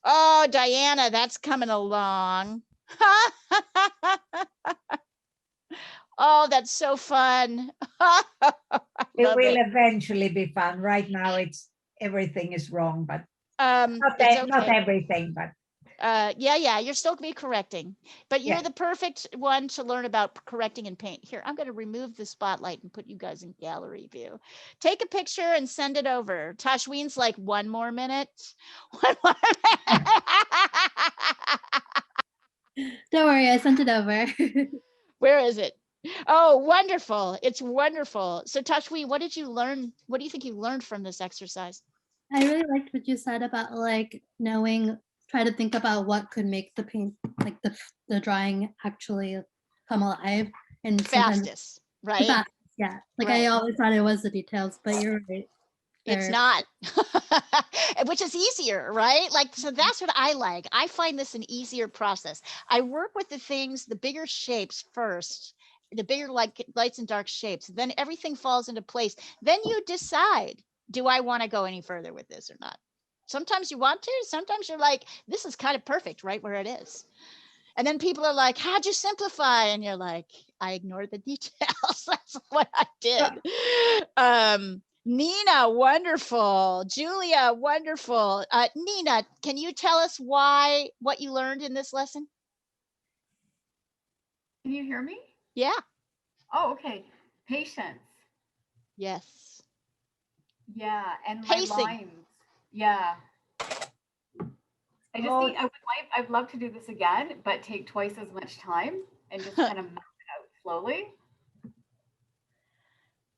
Oh, Diana, that's coming along. Oh, that's so fun. It Love will it. eventually be fun. Right now, everything is wrong, but It's not okay. everything, but Yeah, you're still gonna be correcting, but you're Yeah. the perfect one to learn about correcting in paint. Here, I'm gonna remove the spotlight and put you guys in gallery view. Take a picture and send it over. Tashween's like 1 more minute. 1 more minute. Don't worry, I sent it over. Where is it? Oh, wonderful. It's wonderful. So Tashween, what did you learn? What do you think you learned from this exercise? I really liked what you said about like knowing, try to think about what could make the paint, like the drawing actually come alive. And sometimes Fastest, right? fast, yeah. Like Right. I always thought it was the details, but you're right. It's They're- not, which is easier, right? Like, so that's what I like. I find this an easier process. I work with the things, the bigger shapes first, the bigger like lights and dark shapes. Then everything falls into place. Then you decide, do I want to go any further with this or not? Sometimes you want to, sometimes you're like, this is kind of perfect right where it is. And then people are like, how'd you simplify? And you're like, I ignored the details. That's what I did. Nina, wonderful. Julia, wonderful. Nina, can you tell us what you learned in this lesson? Can you hear me? Yeah. Oh, okay. Patience. Yes. Yeah, and Pacing. my lines. Yeah. I'd love to do this again, but take twice as much time and just kind of map it out slowly.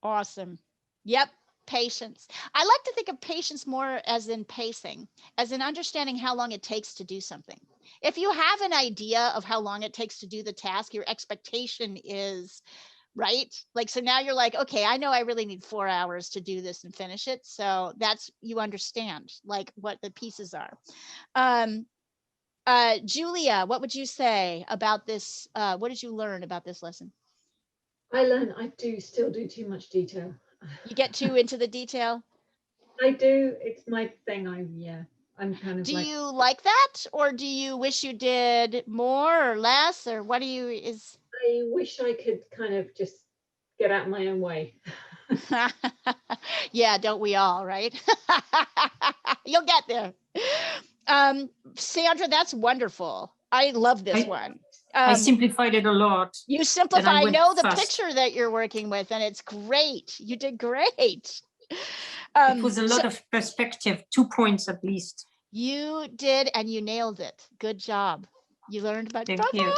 Awesome. Yep. Patience. I like to think of patience more as in pacing, as in understanding how long it takes to do something. If you have an idea of how long it takes to do the task, your expectation is right. Like, so now you're like, okay, I know I really need 4 hours to do this and finish it. So that's, you understand like what the pieces are. Julia, what would you say about this? What did you learn about this lesson? I learned I still do too much detail. You get too into the detail? I do. It's my thing. I'm kind of Do like, you like that, or do you wish you did more or less, or what do you I wish I could kind of just get out of my own way. Yeah, don't we all, right? You'll get there. Sandra, that's wonderful. I love this one. I simplified it a lot. You simplify. I went know the fast. picture that you're working with, and it's great. You did great. It was a lot of perspective, 2 points at least. You did, and you nailed it. Good job. You learned about. Thank you.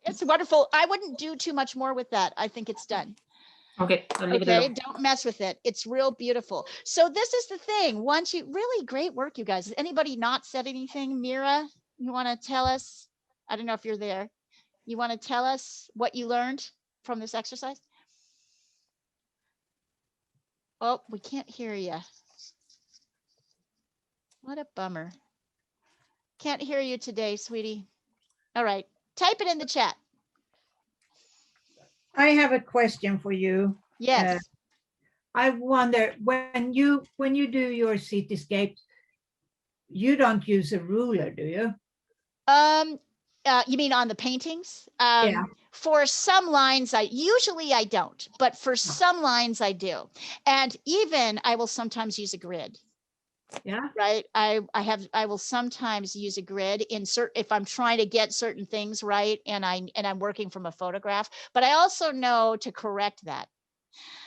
It's wonderful. I wouldn't do too much more with that. I think it's done. Okay, I'll leave it Okay, alone. don't mess with it. It's real beautiful. So this is the thing. Once you really great work, you guys. Has anybody not said anything? Mira, you want to tell us? I don't know if you're there. You want to tell us what you learned from this exercise? Oh, we can't hear you. What a bummer. Can't hear you today, sweetie. All right, type it in the chat. I have a question for you. Yes. I wonder when you do your cityscapes, you don't use a ruler, do you? You mean on the paintings? Yeah. For some lines, usually I don't, but for some lines I do. And even I will sometimes use a grid. Yeah. Right. I will sometimes use a grid if I'm trying to get certain things right and I'm working from a photograph, but I also know to correct that.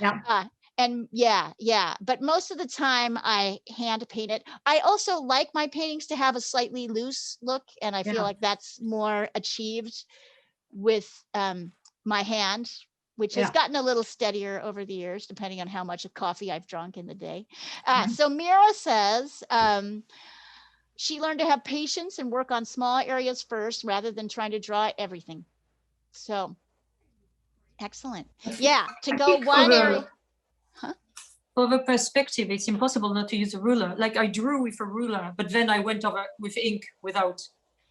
Yeah. And yeah. But most of the time I hand paint it. I also like my paintings to have a slightly loose look, and I feel like that's more achieved with my hand, which has gotten a little steadier over the years, depending on how much coffee I've drunk in the day. So Mira says she learned to have patience and work on small areas first rather than trying to draw everything. So Excellent. Yeah, to go think one for the- area. For the perspective, it's impossible not to use a ruler. Like I drew with a ruler, but then I went over with ink without.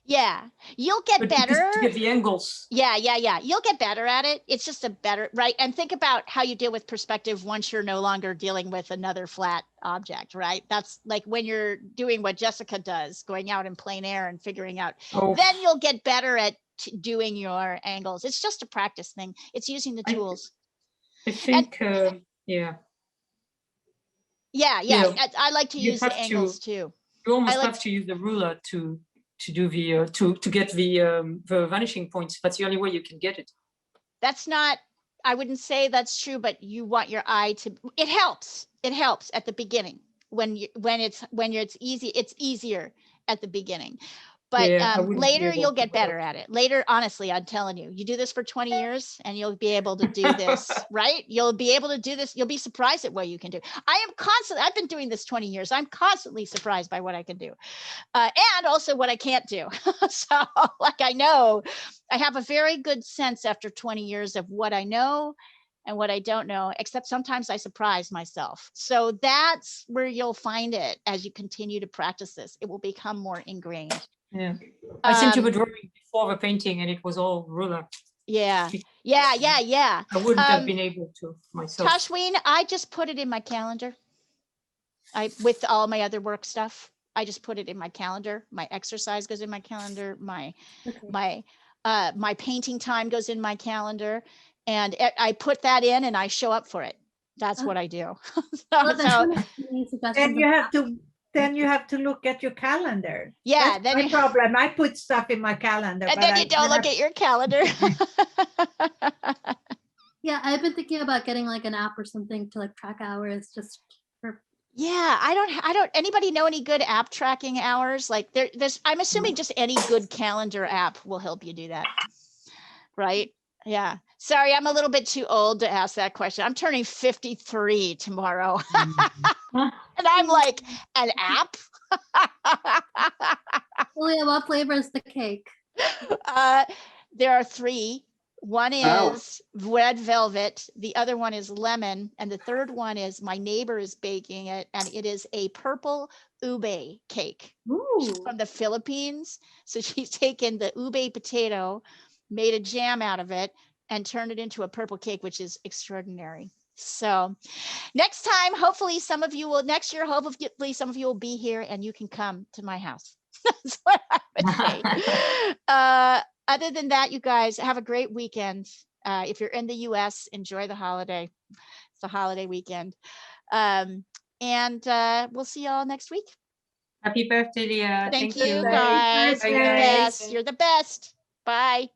Yeah, you'll get But because better. to get the angles. Yeah. You'll get better at it. It's just a better, right? And think about how you deal with perspective once you're no longer dealing with another flat object, right? That's like when you're doing what Jessica does, going out in plain air and figuring out, Oh, then you'll get better at doing your angles. It's just a practice thing. It's using the tools. I think, yeah. Yeah. Yeah, I like to you use the have to- angles too. You almost like- have to use the ruler to do the to get the vanishing points. That's the only way you can get it. That's not, I wouldn't say that's true, but you want your eye to, it helps at the beginning when it's easy, it's easier at the beginning. But Yeah, I wouldn't be later able you'll to get do that. better at it. Later, honestly, I'm telling you, you do this for 20 years and you'll be able to do this, right? You'll be able to do this. You'll be surprised at what you can do. I've been doing this 20 years. I'm constantly surprised by what I can do. And also what I can't do. So like I know, I have a very good sense after 20 years of what I know and what I don't know, except sometimes I surprise myself. So that's where you'll find it as you continue to practice this. It will become more ingrained. Yeah, I seem to be drawing before the painting, and it was all ruler. Yeah. I wouldn't have been able to myself. Tashween, I just put it in my calendar. With all my other work stuff, I just put it in my calendar. My exercise goes in my calendar. My painting time goes in my calendar, and I put that in and I show up for it. That's what I do. Well, that's one of the suggestions Then you have to look at your calendar. Yeah, That's my problem. I put stuff in my calendar. And but then I you don't look at your calendar. Yeah, I've been thinking about getting like an app or something to like track hours just for. Yeah, I don't, anybody know any good app tracking hours? Like there's, I'm assuming just any good calendar app will help you do that. Right? Yeah. Sorry, I'm a little bit too old to ask that question. I'm turning 53 tomorrow. And I'm like, an app? Julia, what flavor is the cake? There are 3. One is red velvet, the other one is lemon, and the third one is my neighbor is baking it, and it is a purple ube cake. She's from the Philippines. So she's taken the ube potato, made a jam out of it, and turned it into a purple cake, which is extraordinary. So next time, hopefully next year, hopefully some of you will be here and you can come to my house. That's what I would say. Other than that, you guys have a great weekend. If you're in the US, enjoy the holiday. It's a holiday weekend. And we'll see y'all next week. Happy birthday, Leah. Thank you, you. guys. Bye, You're the guys. best. You're the best. Bye.